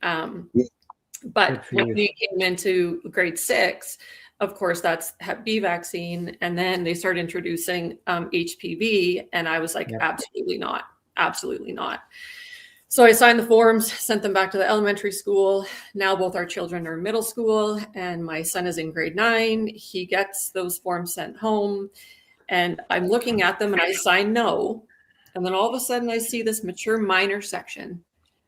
But when we came into grade 6, of course, that's Hep B vaccine. And then they started introducing HPV. And I was like, absolutely not. Absolutely not. So I signed the forms, sent them back to the elementary school. Now both our children are in middle school and my son is in grade 9. He gets those forms sent home and I'm looking at them and I sign no. And then all of a sudden I see this mature minor section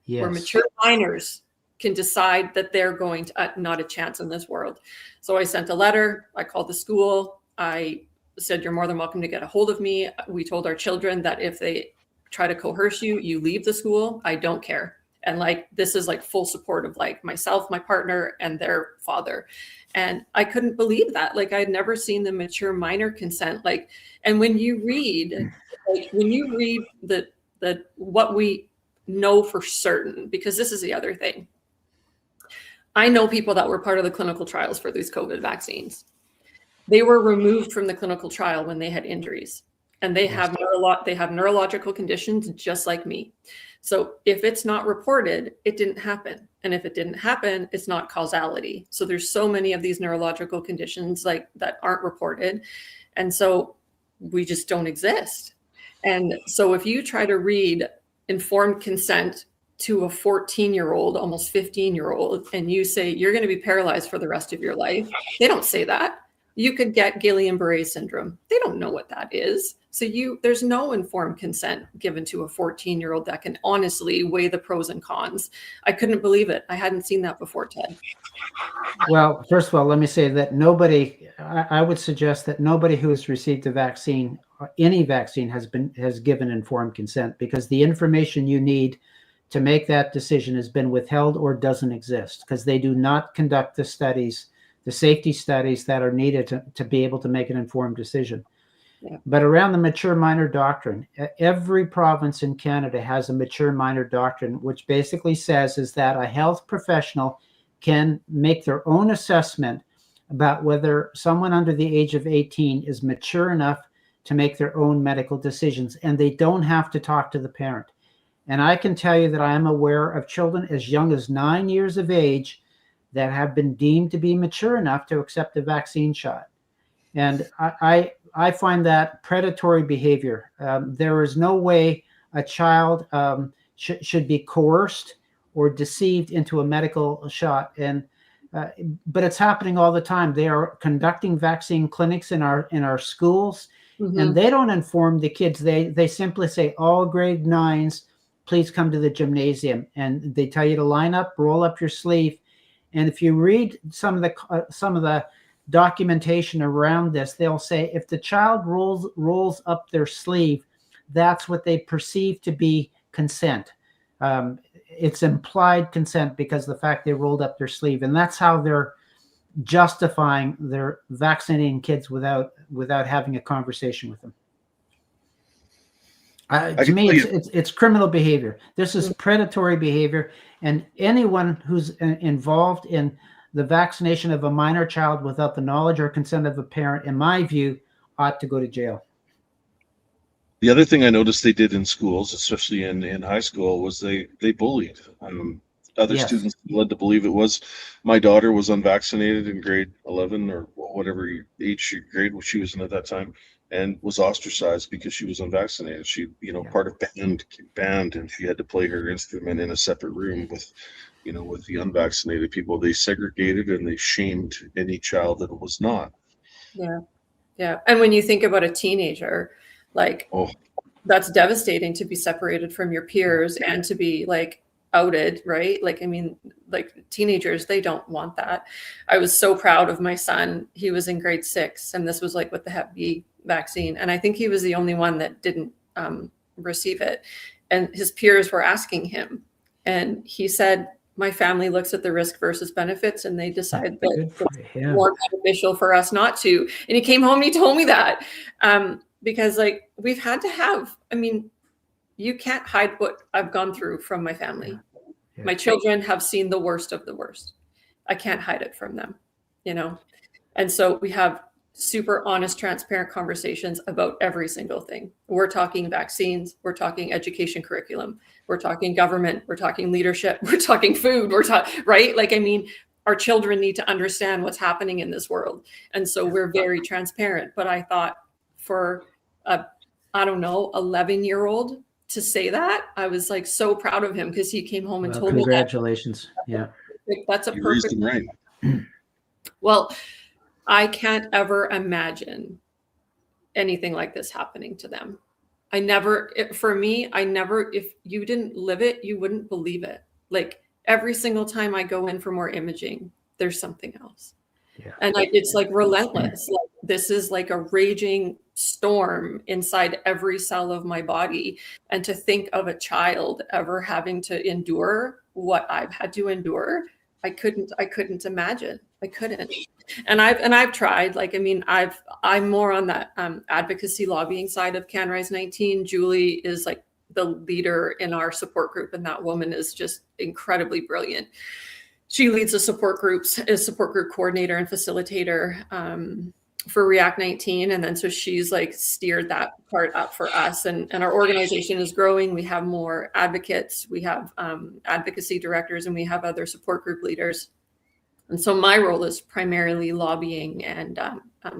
where mature minors can decide that they're going to not a chance in this world. So I sent a letter. I called the school. I said, you're more than welcome to get a hold of me. We told our children that if they try to coerce you, you leave the school. I don't care. And like, this is like full support of like myself, my partner, and their father. And I couldn't believe that. Like I'd never seen the mature minor consent. Like, and when you read the what we know for certain, because this is the other thing. I know people that were part of the clinical trials for these COVID vaccines. They were removed from the clinical trial when they had injuries. And they have neurological conditions just like me. So if it's not reported, it didn't happen. And if it didn't happen, it's not causality. So there's so many of these neurological conditions like that aren't reported. And so we just don't exist. And so if you try to read informed consent to a 14-year-old, almost 15-year-old, and you say you're going to be paralyzed for the rest of your life, they don't say that. You could get Guillain-Barré syndrome. They don't know what that is. So there's no informed consent given to a 14-year-old that can honestly weigh the pros and cons. I couldn't believe it. I hadn't seen that before, Ted. Well, first of all, let me say that I would suggest that nobody who has received a vaccine, any vaccine, has given informed consent, because the information you need to make that decision has been withheld or doesn't exist, because they do not conduct the safety studies that are needed to be able to make an informed decision. Yeah. But around the mature minor doctrine, every province in Canada has a mature minor doctrine, which basically says is that a health professional can make their own assessment about whether someone under the age of 18 is mature enough to make their own medical decisions, and they don't have to talk to the parent. And I can tell you that I am aware of children as young as 9 years of age that have been deemed to be mature enough to accept a vaccine shot. And I find that predatory behavior. There is no way a child should be coerced or deceived into a medical shot. But it's happening all the time. They are conducting vaccine clinics in our schools, and they don't inform the kids. They simply say, all grade 9s, please come to the gymnasium. And they tell you to line up, roll up your sleeve. And if you read some of the documentation around this, they'll say if the child rolls up their sleeve, that's what they perceive to be consent. It's implied consent because of the fact they rolled up their sleeve, and that's how they're justifying their vaccinating kids without having a conversation with them. To me, it's criminal behavior. This is predatory behavior, and anyone who's involved in the vaccination of a minor child without the knowledge or consent of a parent, in my view, ought to go to jail. The other thing I noticed they did in schools, especially in high school, was they bullied. Other students led to believe it was. My daughter was unvaccinated in grade 11 or whatever age grade she was in at that time, and was ostracized because she was unvaccinated. She, part of band, and she had to play her instrument in a separate room with, with the unvaccinated people, they segregated and they shamed any child that was not. Yeah. Yeah. And when you think about a teenager, like, Oh, that's devastating to be separated from your peers and to be like outed, right? Like, I mean, like teenagers, they don't want that. I was so proud of my son. He was in grade 6, and this was like with the Hep B vaccine. And I think he was the only one that didn't receive it. And his peers were asking him, and he said, my family looks at the risk versus benefits, and they decide that it's more beneficial for us not to. And he came home and he told me that. Because like we've had to have, I mean, you can't hide what I've gone through from my family. Yeah. My children have seen the worst of the worst. I can't hide it from them, And so we have super honest, transparent conversations about every single thing. We're talking vaccines, we're talking education curriculum, we're talking government, we're talking leadership, we're talking food, right? Like, I mean, our children need to understand what's happening in this world. And so we're very transparent. But I thought, for a, 11-year-old to say that, I was like so proud of him, because he came home and told me that. Congratulations. Yeah. Like, that's a you perfect. raised him right. Well, I can't ever imagine anything like this happening to them. For me, if you didn't live it, you wouldn't believe it. Like every single time I go in for more imaging, there's something else. Yeah. And it's like relentless. Like, this is like a raging storm inside every cell of my body. And to think of a child ever having to endure what I've had to endure, I couldn't imagine. I couldn't. And I've tried. Like, I mean, I'm more on that advocacy lobbying side of Can Rise 19. Julie is like the leader in our support group, and that woman is just incredibly brilliant. She leads the support groups, is support group coordinator and facilitator for React 19. And then so she's like steered that part up for us. And our organization is growing. We have more advocates. We have advocacy directors, and we have other support group leaders. And so my role is primarily lobbying and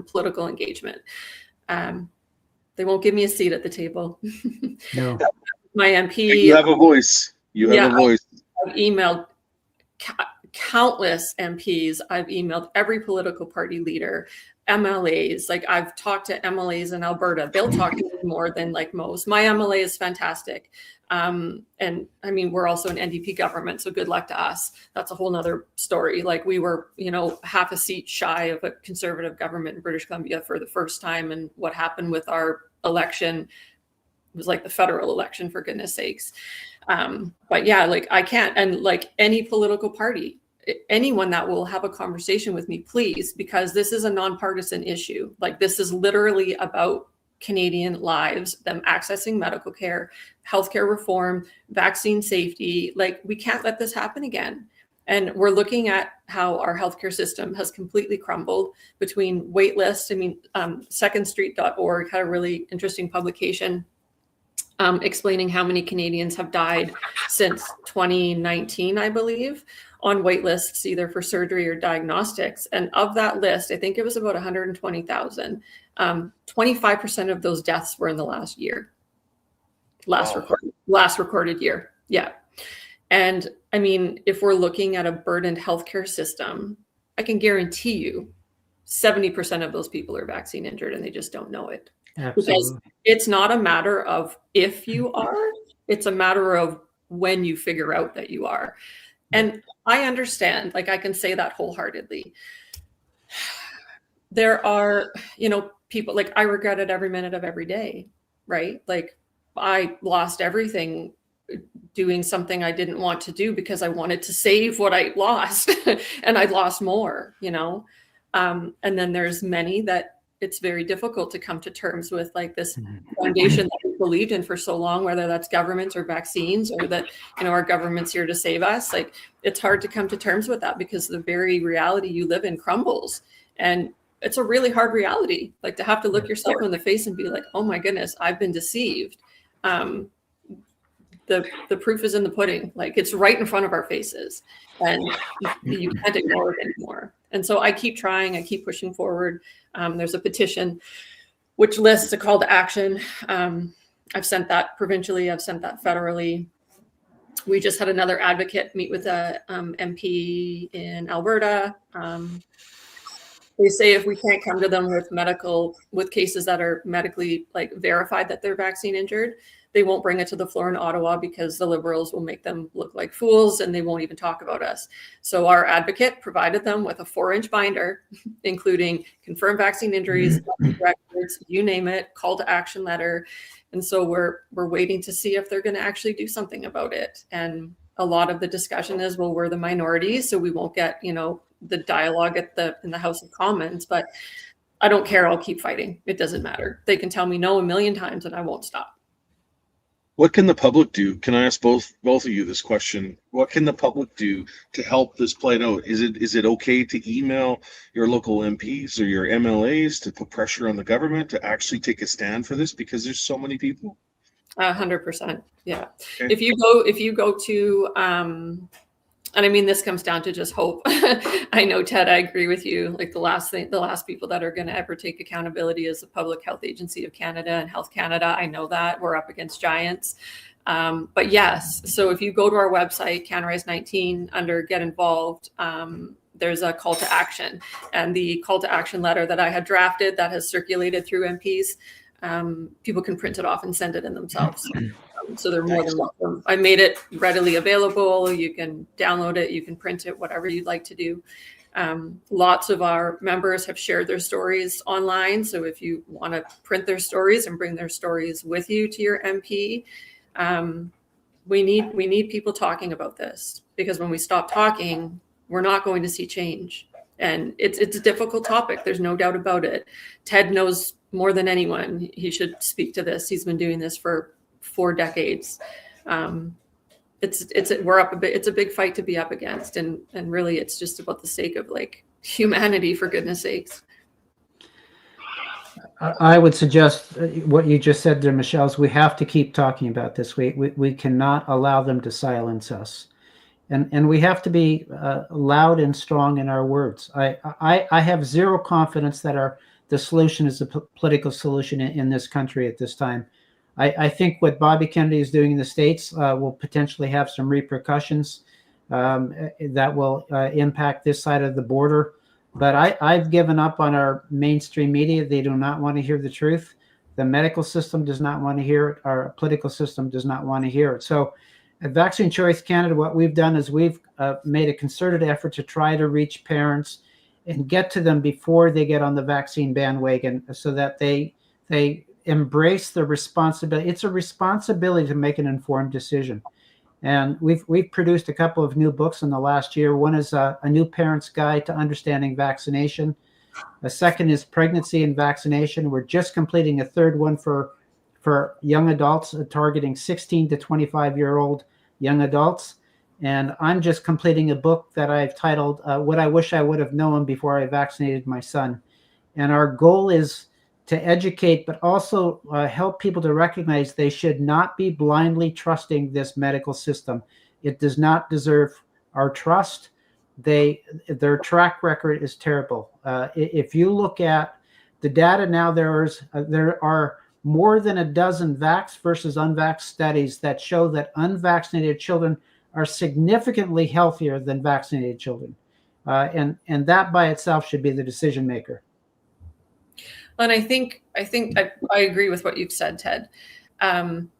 political engagement. They won't give me a seat at the table. No. My MP. You have a voice. You have a voice. I've emailed countless MPs. I've emailed every political party leader, MLAs. Like, I've talked to MLAs in Alberta. They'll talk to me more than like most. My MLA is fantastic. And I mean, we're also an NDP government, so good luck to us. That's a whole nother story. Like, we were, half a seat shy of a conservative government in British Columbia for the first time. And what happened with our election was like the federal election, for goodness sakes. But yeah, like, I can't. And like any political party, anyone that will have a conversation with me, please, because this is a nonpartisan issue. Like, this is literally about Canadian lives, them accessing medical care, healthcare reform, vaccine safety. Like, we can't let this happen again. And we're looking at how our healthcare system has completely crumbled between wait lists. I mean, secondstreet.org had a really interesting publication explaining how many Canadians have died since 2019, I believe, on wait lists, either for surgery or diagnostics. And of that list, I think it was about 120,000. 25% of those deaths were in the last year, last recorded year. Yeah. And I mean, if we're looking at a burdened healthcare system, I can guarantee you 70% of those people are vaccine injured, and they just don't know it. Absolutely. Because it's not a matter of if you are, it's a matter of when you figure out that you are. And I understand, like, I can say that wholeheartedly. There are, people, like, I regret it every minute of every day, right? Like, I lost everything doing something I didn't want to do because I wanted to save what I lost and I lost more, and then there's many that it's very difficult to come to terms with, like, this foundation that we believed in for so long, whether that's governments or vaccines, or that, our government's here to save us. Like, it's hard to come to terms with that because the very reality you live in crumbles. And it's a really hard reality, like, to have to look yourself in the face and be like, oh my goodness, I've been deceived. The proof is in the pudding. Like, it's right in front of our faces, and you can't ignore it anymore. And so I keep trying, I keep pushing forward. There's a petition which lists a call to action. I've sent that provincially, I've sent that federally. We just had another advocate meet with a MP in Alberta. They say if we can't come to them with cases that are medically like verified that they're vaccine injured, they won't bring it to the floor in Ottawa because the Liberals will make them look like fools and they won't even talk about us. So our advocate provided them with a 4-inch binder, including confirmed vaccine injuries, records, you name it, call to action letter. And so we're waiting to see if they're going to actually do something about it. And a lot of the discussion is, well, we're the minority, so we won't get, the dialogue in the House of Commons, but I don't care. I'll keep fighting. It doesn't matter. They can tell me no a million times and I won't stop. What can the public do? Can I ask both of you this question? What can the public do to help this play out? Is it okay to email your local MPs or your MLAs to put pressure on the government to actually take a stand for this because there's so many people? 100%. Yeah. Okay. If you go to, and I mean, this comes down to just hope. I know, Ted, I agree with you. Like the last people that are going to ever take accountability is the Public Health Agency of Canada and Health Canada. I know that we're up against giants. But yes, so if you go to our website, CanRise 19, under Get Involved, there's a call to action. And the call to action letter that I had drafted that has circulated through MPs, people can print it off and send it in themselves. So they're more than welcome. I made it readily available. You can download it, you can print it, whatever you'd like to do. Lots of our members have shared their stories online. So if you want to print their stories and bring their stories with you to your MP, we need people talking about this, because when we stop talking, we're not going to see change. And it's a difficult topic. There's no doubt about it. Ted knows more than anyone. He should speak to this. He's been doing this for 4 decades. It's a big fight to be up against, and really it's just about the sake of like humanity, for goodness sakes. I would suggest what you just said there, Michelle, is we have to keep talking about this. We cannot allow them to silence us, and we have to be loud and strong in our words. I have zero confidence that the solution is a political solution in this country at this time. I think what Bobby Kennedy is doing in the States will potentially have some repercussions that will impact this side of the border. But I've given up on our mainstream media. They do not want to hear the truth. The medical system does not want to hear it. Our political system does not want to hear it. So at Vaccine Choice Canada, what we've done is we've made a concerted effort to try to reach parents and get to them before they get on the vaccine bandwagon, so that they embrace the responsibility. It's a responsibility to make an informed decision. And we've produced a couple of new books in the last year. One is a new parent's guide to understanding vaccination. A second is pregnancy and vaccination. We're just completing a third one for young adults, targeting 16 to 25-year-old young adults. And I'm just completing a book that I've titled What I Wish I Would Have Known Before I Vaccinated My Son. And our goal is to educate, but also help people to recognize they should not be blindly trusting this medical system. It does not deserve our trust. Their track record is terrible. If you look at the data now, there are more than a dozen vax versus unvaxxed studies that show that unvaccinated children are significantly healthier than vaccinated children. And that by itself should be the decision maker. And I think I agree with what you've said, Ted. And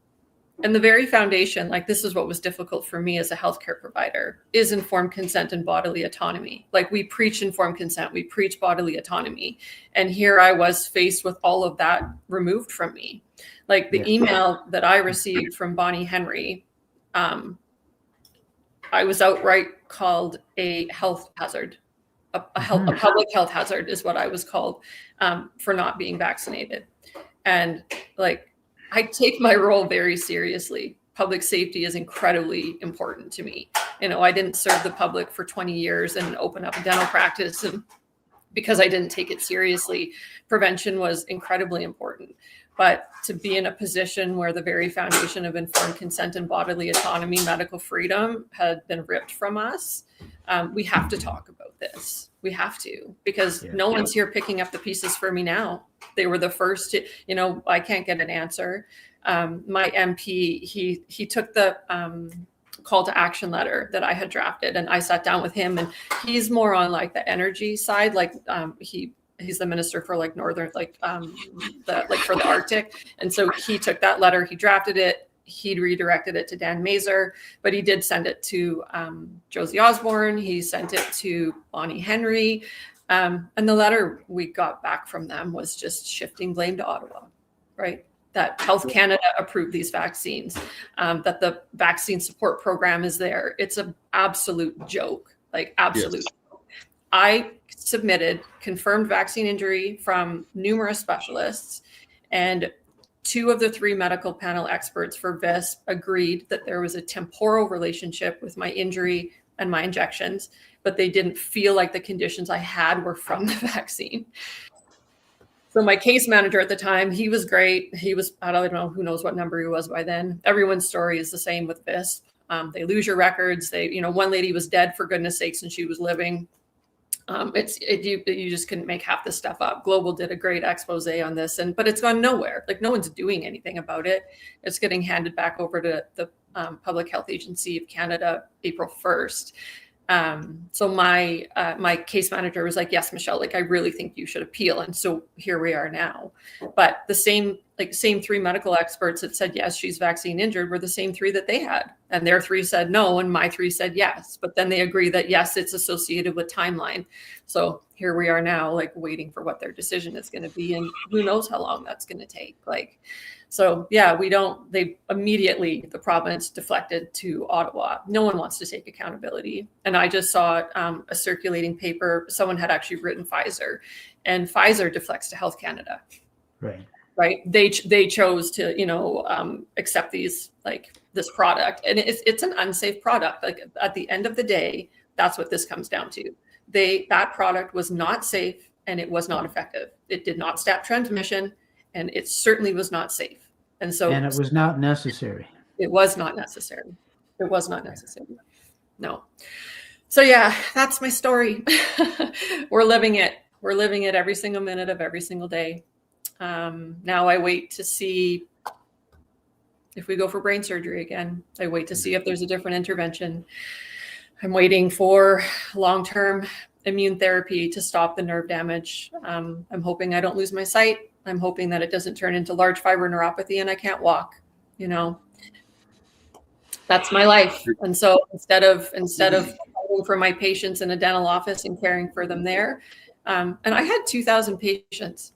the very foundation, like this is what was difficult for me as a healthcare provider, is informed consent and bodily autonomy. Like we preach informed consent, we preach bodily autonomy. And here I was faced with all of that removed from me. Like the email that I received from Bonnie Henry, I was outright called a health hazard. A public health hazard is what I was called for not being vaccinated. And like, I take my role very seriously. Public safety is incredibly important to me. I didn't serve the public for 20 years and open up a dental practice and because I didn't take it seriously. Prevention was incredibly important. But to be in a position where the very foundation of informed consent and bodily autonomy, medical freedom, had been ripped from us, we have to talk about this. We have to, because no one's here picking up the pieces for me now. They were the first to, I can't get an answer. My MP, he took the call to action letter that I had drafted, and I sat down with him, and he's more on like the energy side, like he's the minister for like northern, like for the Arctic, and so he took that letter, he drafted it, he redirected it to Dan Mazur, but he did send it to Josie Osborne, he sent it to Bonnie Henry, and the letter we got back from them was just shifting blame to Ottawa, right? That Health Canada approved these vaccines, that the vaccine support program is there. It's an absolute joke, like absolute. Yes. I submitted confirmed vaccine injury from numerous specialists, and 2 of the 3 medical panel experts for VISP agreed that there was a temporal relationship with my injury and my injections, but they didn't feel like the conditions I had were from the vaccine. So my case manager at the time, he was great. He was, I don't know, who knows what number he was by then. Everyone's story is the same with VISP. They lose your records. One lady was dead for goodness sakes and she was living. You just couldn't make half this stuff up. Global did a great expose on this, but it's gone nowhere. Like no one's doing anything about it. It's getting handed back over to the Public Health Agency of Canada, April 1st. So my case manager was like, yes, Michelle, like I really think you should appeal. And so here we are now. But the same 3 medical experts that said, yes, she's vaccine injured were the same 3 that they had. And their 3 said no, and my 3 said yes. But then they agree that, yes, it's associated with timeline. So here we are now, like waiting for what their decision is going to be. And who knows how long that's going to take. So yeah, the province deflected to Ottawa. No one wants to take accountability. And I just saw a circulating paper. Someone had actually written Pfizer, and Pfizer deflects to Health Canada. Right. They chose to, accept this product, and it's an unsafe product. Like at the end of the day, that's what this comes down to. That product was not safe and it was not effective. It did not stop transmission, and it certainly was not safe. And it was not necessary. It was not necessary. It was not necessary. No. So yeah, that's my story. We're living it. We're living it every single minute of every single day. Now I wait to see if we go for brain surgery again. I wait to see if there's a different intervention. I'm waiting for long-term immune therapy to stop the nerve damage. I'm hoping I don't lose my sight. I'm hoping that it doesn't turn into large fiber neuropathy and I can't walk. That's my life. And so instead of fighting for my patients in a dental office and caring for them there, and I had 2,000 patients.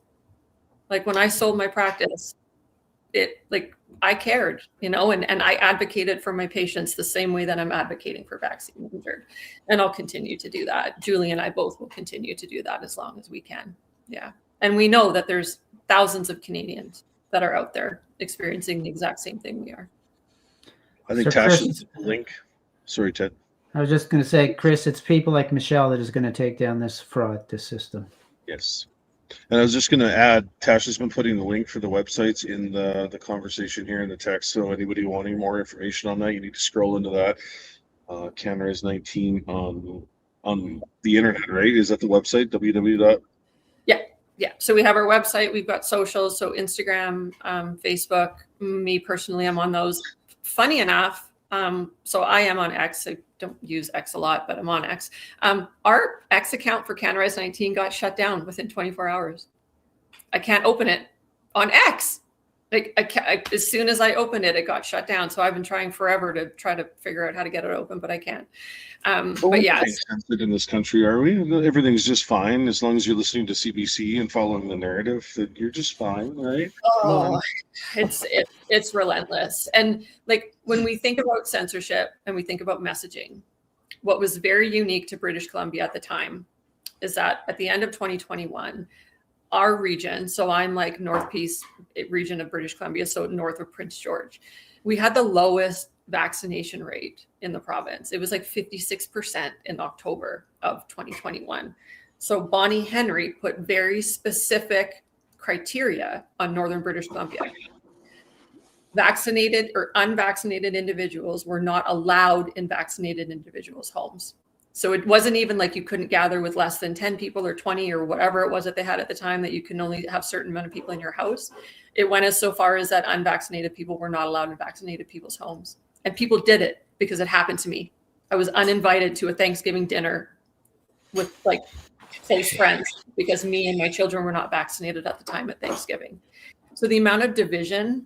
Like when I sold my practice, I cared, and I advocated for my patients the same way that I'm advocating for vaccine injured. And I'll continue to do that. Julie and I both will continue to do that as long as we can. Yeah. And we know that there's thousands of Canadians that are out there experiencing the exact same thing we are. I think Tasha's link. Sorry, Ted. I was just going to say, Chris, it's people like Michelle that is going to take down this system. Yes. And I was just going to add, Tasha's been putting the link for the websites in the conversation here in the text. So anybody wanting more information on that, you need to scroll into that. Canada is 19 on the internet, right? Is that the website, www? Yeah. So we have our website. We've got socials. So Instagram, Facebook. Me personally, I'm on those. Funny enough, so I am on X. I don't use X a lot, but I'm on X. Our X account for CanRise 19 got shut down within 24 hours. I can't open it on X. As soon as I opened it, it got shut down. So I've been trying forever to try to figure out how to get it open, but I can't. But yeah, censored in this country, are we? Everything's just fine as long as you're listening to CBC and following the narrative. That you're just fine, right? Oh, it's relentless. And when we think about censorship and we think about messaging, what was very unique to British Columbia at the time is that at the end of 2021. Our region, so I'm North Peace region of British Columbia, so north of Prince George, we had the lowest vaccination rate in the province. It was 56% in October of 2021. So Bonnie Henry put very specific criteria on northern British Columbia. Vaccinated or unvaccinated individuals were not allowed in vaccinated individuals' homes. So it wasn't even like you couldn't gather with less than 10 people or 20 or whatever it was that they had at the time, that you can only have a certain amount of people in your house. It went as so far as that unvaccinated people were not allowed in vaccinated people's homes. And people did it. because it happened to me. I was uninvited to a Thanksgiving dinner with like close friends because me and my children were not vaccinated at the time at Thanksgiving. So the amount of division,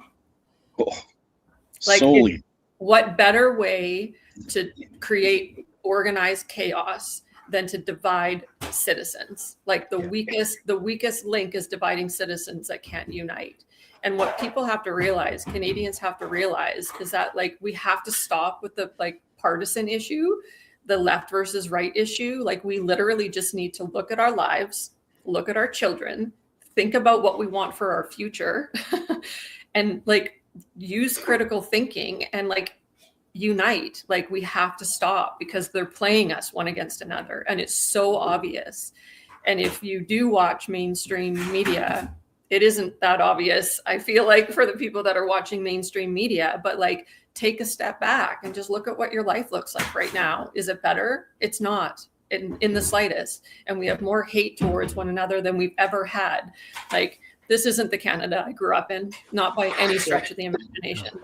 solely. What better way to create organized chaos than to divide citizens? Like the weakest link is dividing citizens that can't unite. And what people have to realize, Canadians have to realize, is that like we have to stop with the like partisan issue, the left versus right issue. Like we literally just need to look at our lives, look at our children, think about what we want for our future, and like use critical thinking and like unite. Like we have to stop because they're playing us one against another, and it's so obvious. And if you do watch mainstream media, it isn't that obvious, I feel like, for the people that are watching mainstream media. But like, take a step back and just look at what your life looks like right now. Is it better? It's not in the slightest. And we have more hate towards one another than we've ever had. Like, this isn't the Canada I grew up in, not by any stretch of the imagination.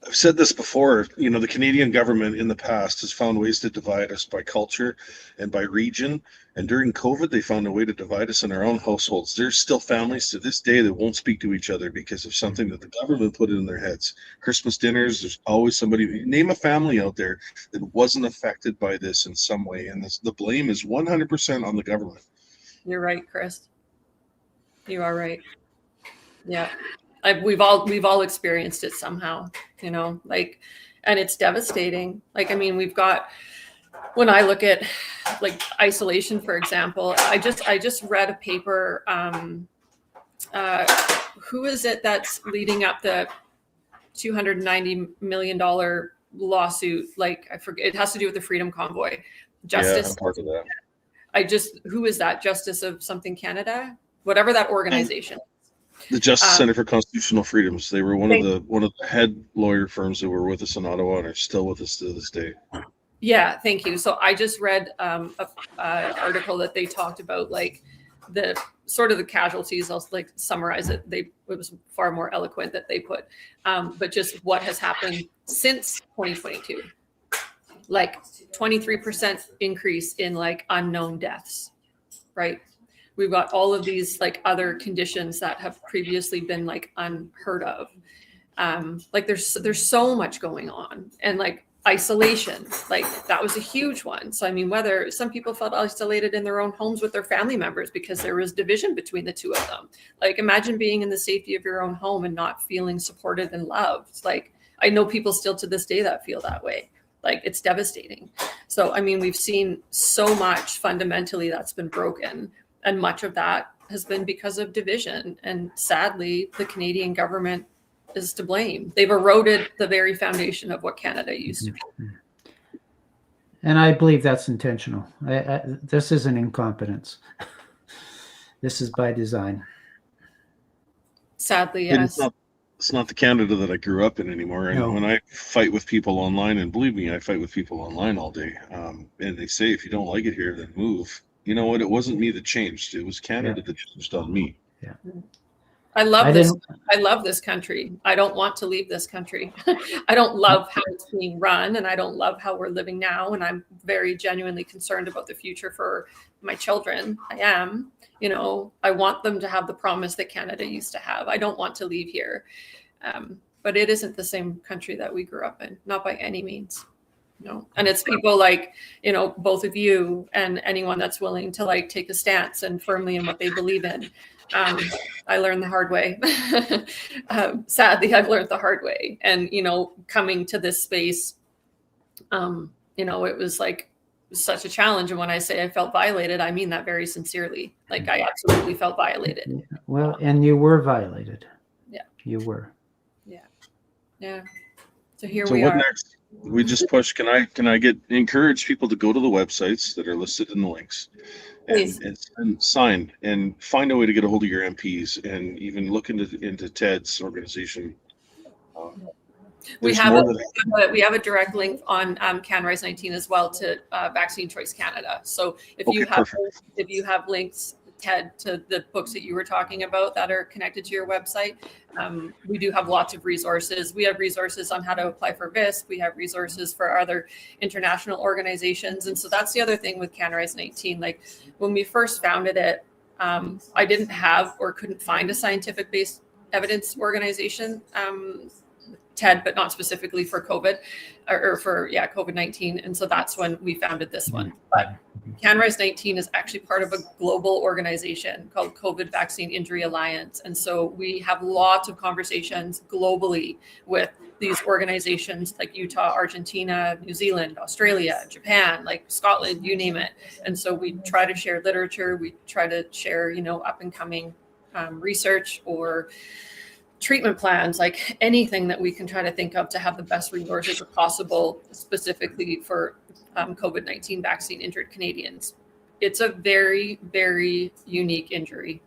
I've said this before, you know, the Canadian government in the past has found ways to divide us by culture and by region. And during COVID, they found a way to divide us in our own households. There's still families to this day that won't speak to each other because of something that the government put in their heads. Christmas dinners, there's always somebody, name a family out there that wasn't affected by this in some way. And the blame is 100% on the government. You're right, Chris. You are right. Yeah. We've all experienced it somehow, you know, like, and it's devastating. Like, I mean, we've got, when I look at like isolation, for example, I just read a paper. Who is it that's leading up the $290 million lawsuit? Like, I forget, it has to do with the Freedom Convoy. Justice. Yeah, I'm part of that. Who is that? Justice of something Canada? Whatever that organization. The Justice Center for Constitutional Freedoms. They were one of the head lawyer firms that were with us in Ottawa and are still with us to this day. Yeah, thank you. So I just read an article that they talked about, like the sort of the casualties. I'll like summarize it. It was far more eloquent that they put, but just what has happened since 2022, like 23% increase in like unknown deaths, right? We've got all of these like other conditions that have previously been like unheard of. Like there's so much going on, and like isolation, like that was a huge one. So I mean, whether some people felt isolated in their own homes with their family members because there was division between the two of them. Like imagine being in the safety of your own home and not feeling supported and loved. Like I know people still to this day that feel that way. Like it's devastating. So I mean, we've seen so much fundamentally that's been broken. And much of that has been because of division. And sadly, the Canadian government is to blame. They've eroded the very foundation of what Canada used to be. And I believe that's intentional. This isn't incompetence. This is by design. Sadly, yes. It's not the Canada that I grew up in anymore. And when I fight with people online, and believe me, I fight with people online all day. And they say, if you don't like it here, then move. You know what? It wasn't me that changed. It was Canada that changed on me. Yeah. I love this. I love this country. I don't want to leave this country. I don't love how it's being run, and I don't love how we're living now. And I'm very genuinely concerned about the future for my children. I am. You know, I want them to have the promise that Canada used to have. I don't want to leave here. But it isn't the same country that we grew up in, not by any means. No. And it's people like, you know, both of you and anyone that's willing to like take a stance and firmly in what they believe in. I learned the hard way. Sadly, I've learned the hard way. And, you know, coming to this space, you know, it was like such a challenge. And when I say I felt violated, I mean that very sincerely. Like I absolutely felt violated. Well, and you were violated. Yeah. You were. Yeah. Yeah. So here we are. What next? We just push. Can I encourage people to go to the websites that are listed in the links and sign and find a way to get a hold of your MPs and even look into Ted's organization. We have a direct link on CanRise 19 as well to Vaccine Choice Canada. So if you have links Ted, to the books that you were talking about that are connected to your website. We do have lots of resources. We have resources on how to apply for VISP. We have resources for other international organizations. And so that's the other thing with CanRise 19. Like when we first founded it, I didn't have or couldn't find a scientific-based evidence organization, TED, but not specifically for COVID or for COVID-19. And so that's when we founded this one. But CanRise 19 is actually part of a global organization called COVID Vaccine Injury Alliance. And so we have lots of conversations globally with these organizations like Utah, Argentina, New Zealand, Australia, Japan, like Scotland, you name it. And so we try to share literature. We try to share, up and coming research or treatment plans, like anything that we can try to think of to have the best resources possible, specifically for COVID-19 vaccine injured Canadians. It's a very, very unique injury.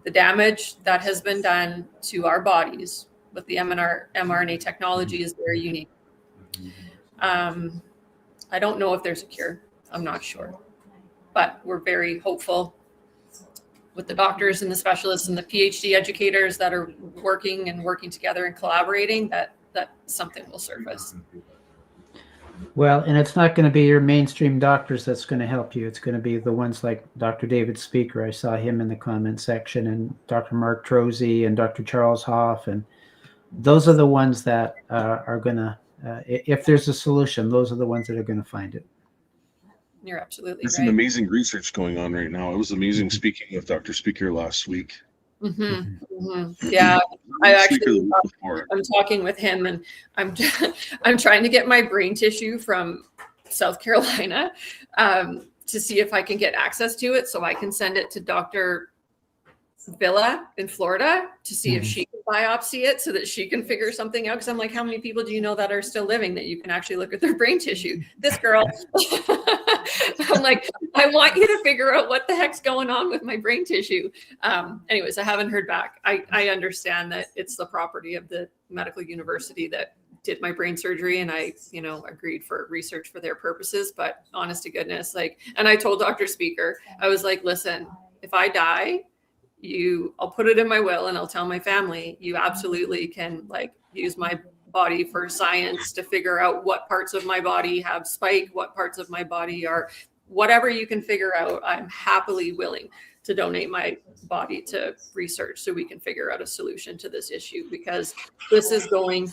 The damage that has been done to our bodies with the mRNA technology is very unique. I don't know if there's a cure. I'm not sure, but we're very hopeful with the doctors and the specialists and the PhD educators that are working together and collaborating, that something will surface. Well, and it's not going to be your mainstream doctors that's going to help you. It's going to be the ones like Dr. David Speaker. I saw him in the comment section, and Dr. Mark Trozzi and Dr. Charles Hoff. And those are the ones that are going to, if there's a solution, those are the ones that are going to find it. You're absolutely There's right. some amazing research going on right now. It was amazing speaking with Dr. Speaker last week. Yeah, I'm talking with him, and I'm trying to get my brain tissue from South Carolina to see if I can get access to it so I can send it to Dr. Villa in Florida to see if she can biopsy it so that she can figure something out. Because I'm like, how many people do you know that are still living that you can actually look at their brain tissue? This girl. I'm like, I want you to figure out what the heck's going on with my brain tissue. Anyways, I haven't heard back. I understand that it's the property of the medical university that did my brain surgery, and I, agreed for research for their purposes. But honest to goodness, and I told Dr. Speaker, I was like, listen, if I die, I'll put it in my will and I'll tell my family, you absolutely can use my body for science to figure out what parts of my body have spike, what parts of my body are, whatever you can figure out. I'm happily willing to donate my body to research so we can figure out a solution to this issue, because it's going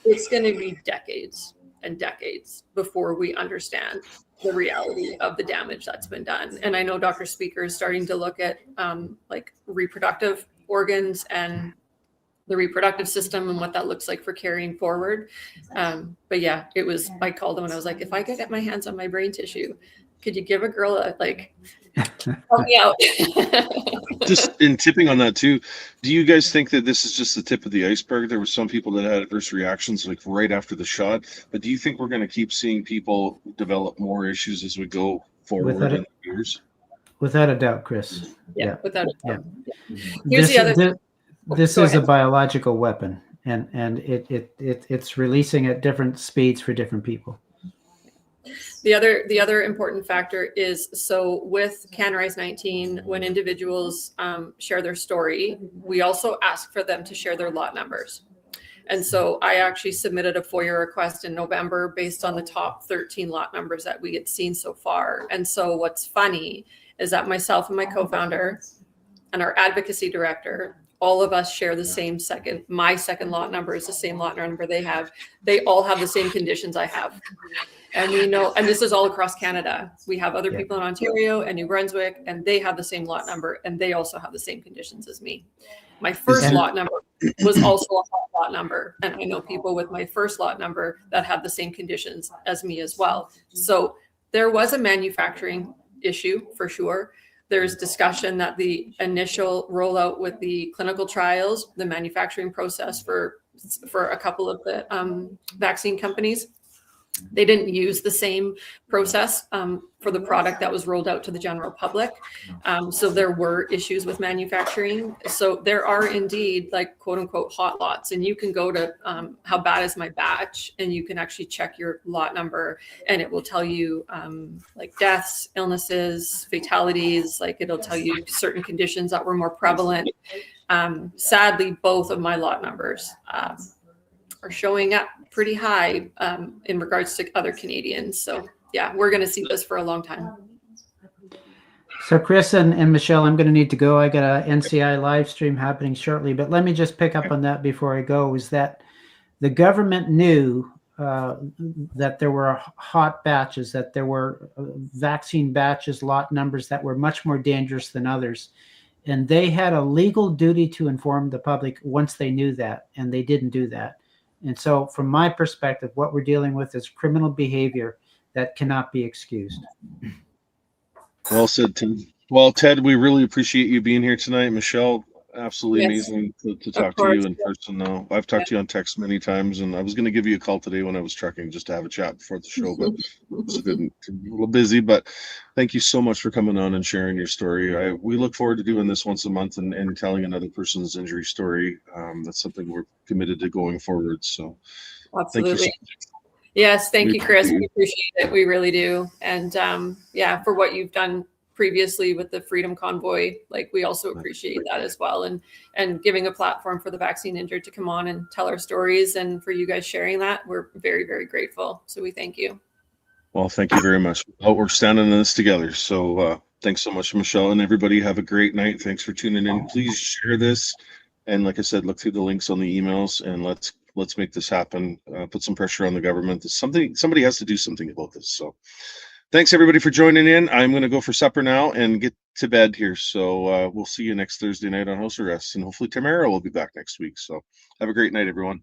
to be decades and decades before we understand the reality of the damage that's been done. And I know Dr. Speaker is starting to look at reproductive organs and the reproductive system and what that looks like for carrying forward. But yeah, I called him and I was like, if I could get my hands on my brain tissue, could you give a girl help me out? Just in tipping on that too, do you guys think that this is just the tip of the iceberg? There were some people that had adverse reactions right after the shot, but do you think we're going to keep seeing people develop more issues as we go forward in the years? Without a doubt, Chris. Yeah. Without a doubt. Yeah. This is a biological weapon, and it's releasing at different speeds for different people. The other important factor is, so with CanRise 19, when individuals share their story, we also ask for them to share their lot numbers. And so I actually submitted a FOIA request in November based on the top 13 lot numbers that we had seen so far. And so what's funny is that myself and my co-founder and our advocacy director, all of us share the same my second lot number is the same lot number they have. They all have the same conditions I have. And we know, and this is all across Canada. We have other people in Ontario and New Brunswick, and they have the same lot number, and they also have the same conditions as me. My first lot number was also a hot lot number, and I know people with my first lot number that have the same conditions as me as well. So there was a manufacturing issue for sure. There's discussion that the initial rollout with the clinical trials, the manufacturing process for a couple of the vaccine companies They didn't use the same process for the product that was rolled out to the general public. So there were issues with manufacturing. So there are indeed like quote unquote hot lots, and you can go to how bad is my batch, and you can actually check your lot number, and it will tell you like deaths, illnesses, fatalities, like it'll tell you certain conditions that were more prevalent. Sadly, both of my lot numbers are showing up pretty high in regards to other Canadians. So yeah, we're going to see this for a long time. So Chris and Michelle, I'm going to need to go. I got a NCI live stream happening shortly, but let me just pick up on that before I go, is that the government knew that there were hot batches, that there were vaccine batches, lot numbers that were much more dangerous than others. And they had a legal duty to inform the public once they knew that, and they didn't do that. And so from my perspective, what we're dealing with is criminal behavior that cannot be excused. Well said, Ted. Well, Ted, we really appreciate you being here tonight. Michelle, absolutely Yes, amazing to talk to you in person now. I've talked to you on text many times, and I was going to give you a call today when I was trucking just to have a chat before the show, but I couldn't, a little busy. But thank you so much for coming on and sharing your story. We look forward to doing this once a month and telling another person's injury story. That's something we're committed to going forward. So absolutely. Thank you so much. Yes, thank you, Chris. We appreciate it. We really do. And yeah, for what you've done previously with the Freedom Convoy, like we also appreciate that as well. And giving a platform for the vaccine injured to come on and tell our stories, and for you guys sharing that, we're very, very grateful. So we thank you. Well, thank you very much. Oh, we're standing in this together. So thanks so much, Michelle, and everybody. Have a great night. Thanks for tuning in. Please share this. And like I said, look through the links on the emails, and let's make this happen. Put some pressure on the government. Somebody has to do something about this. So thanks everybody for joining in. I'm going to go for supper now and get to bed here. So we'll see you next Thursday night on House Arrest, and hopefully Tamara will be back next week. So have a great night, everyone.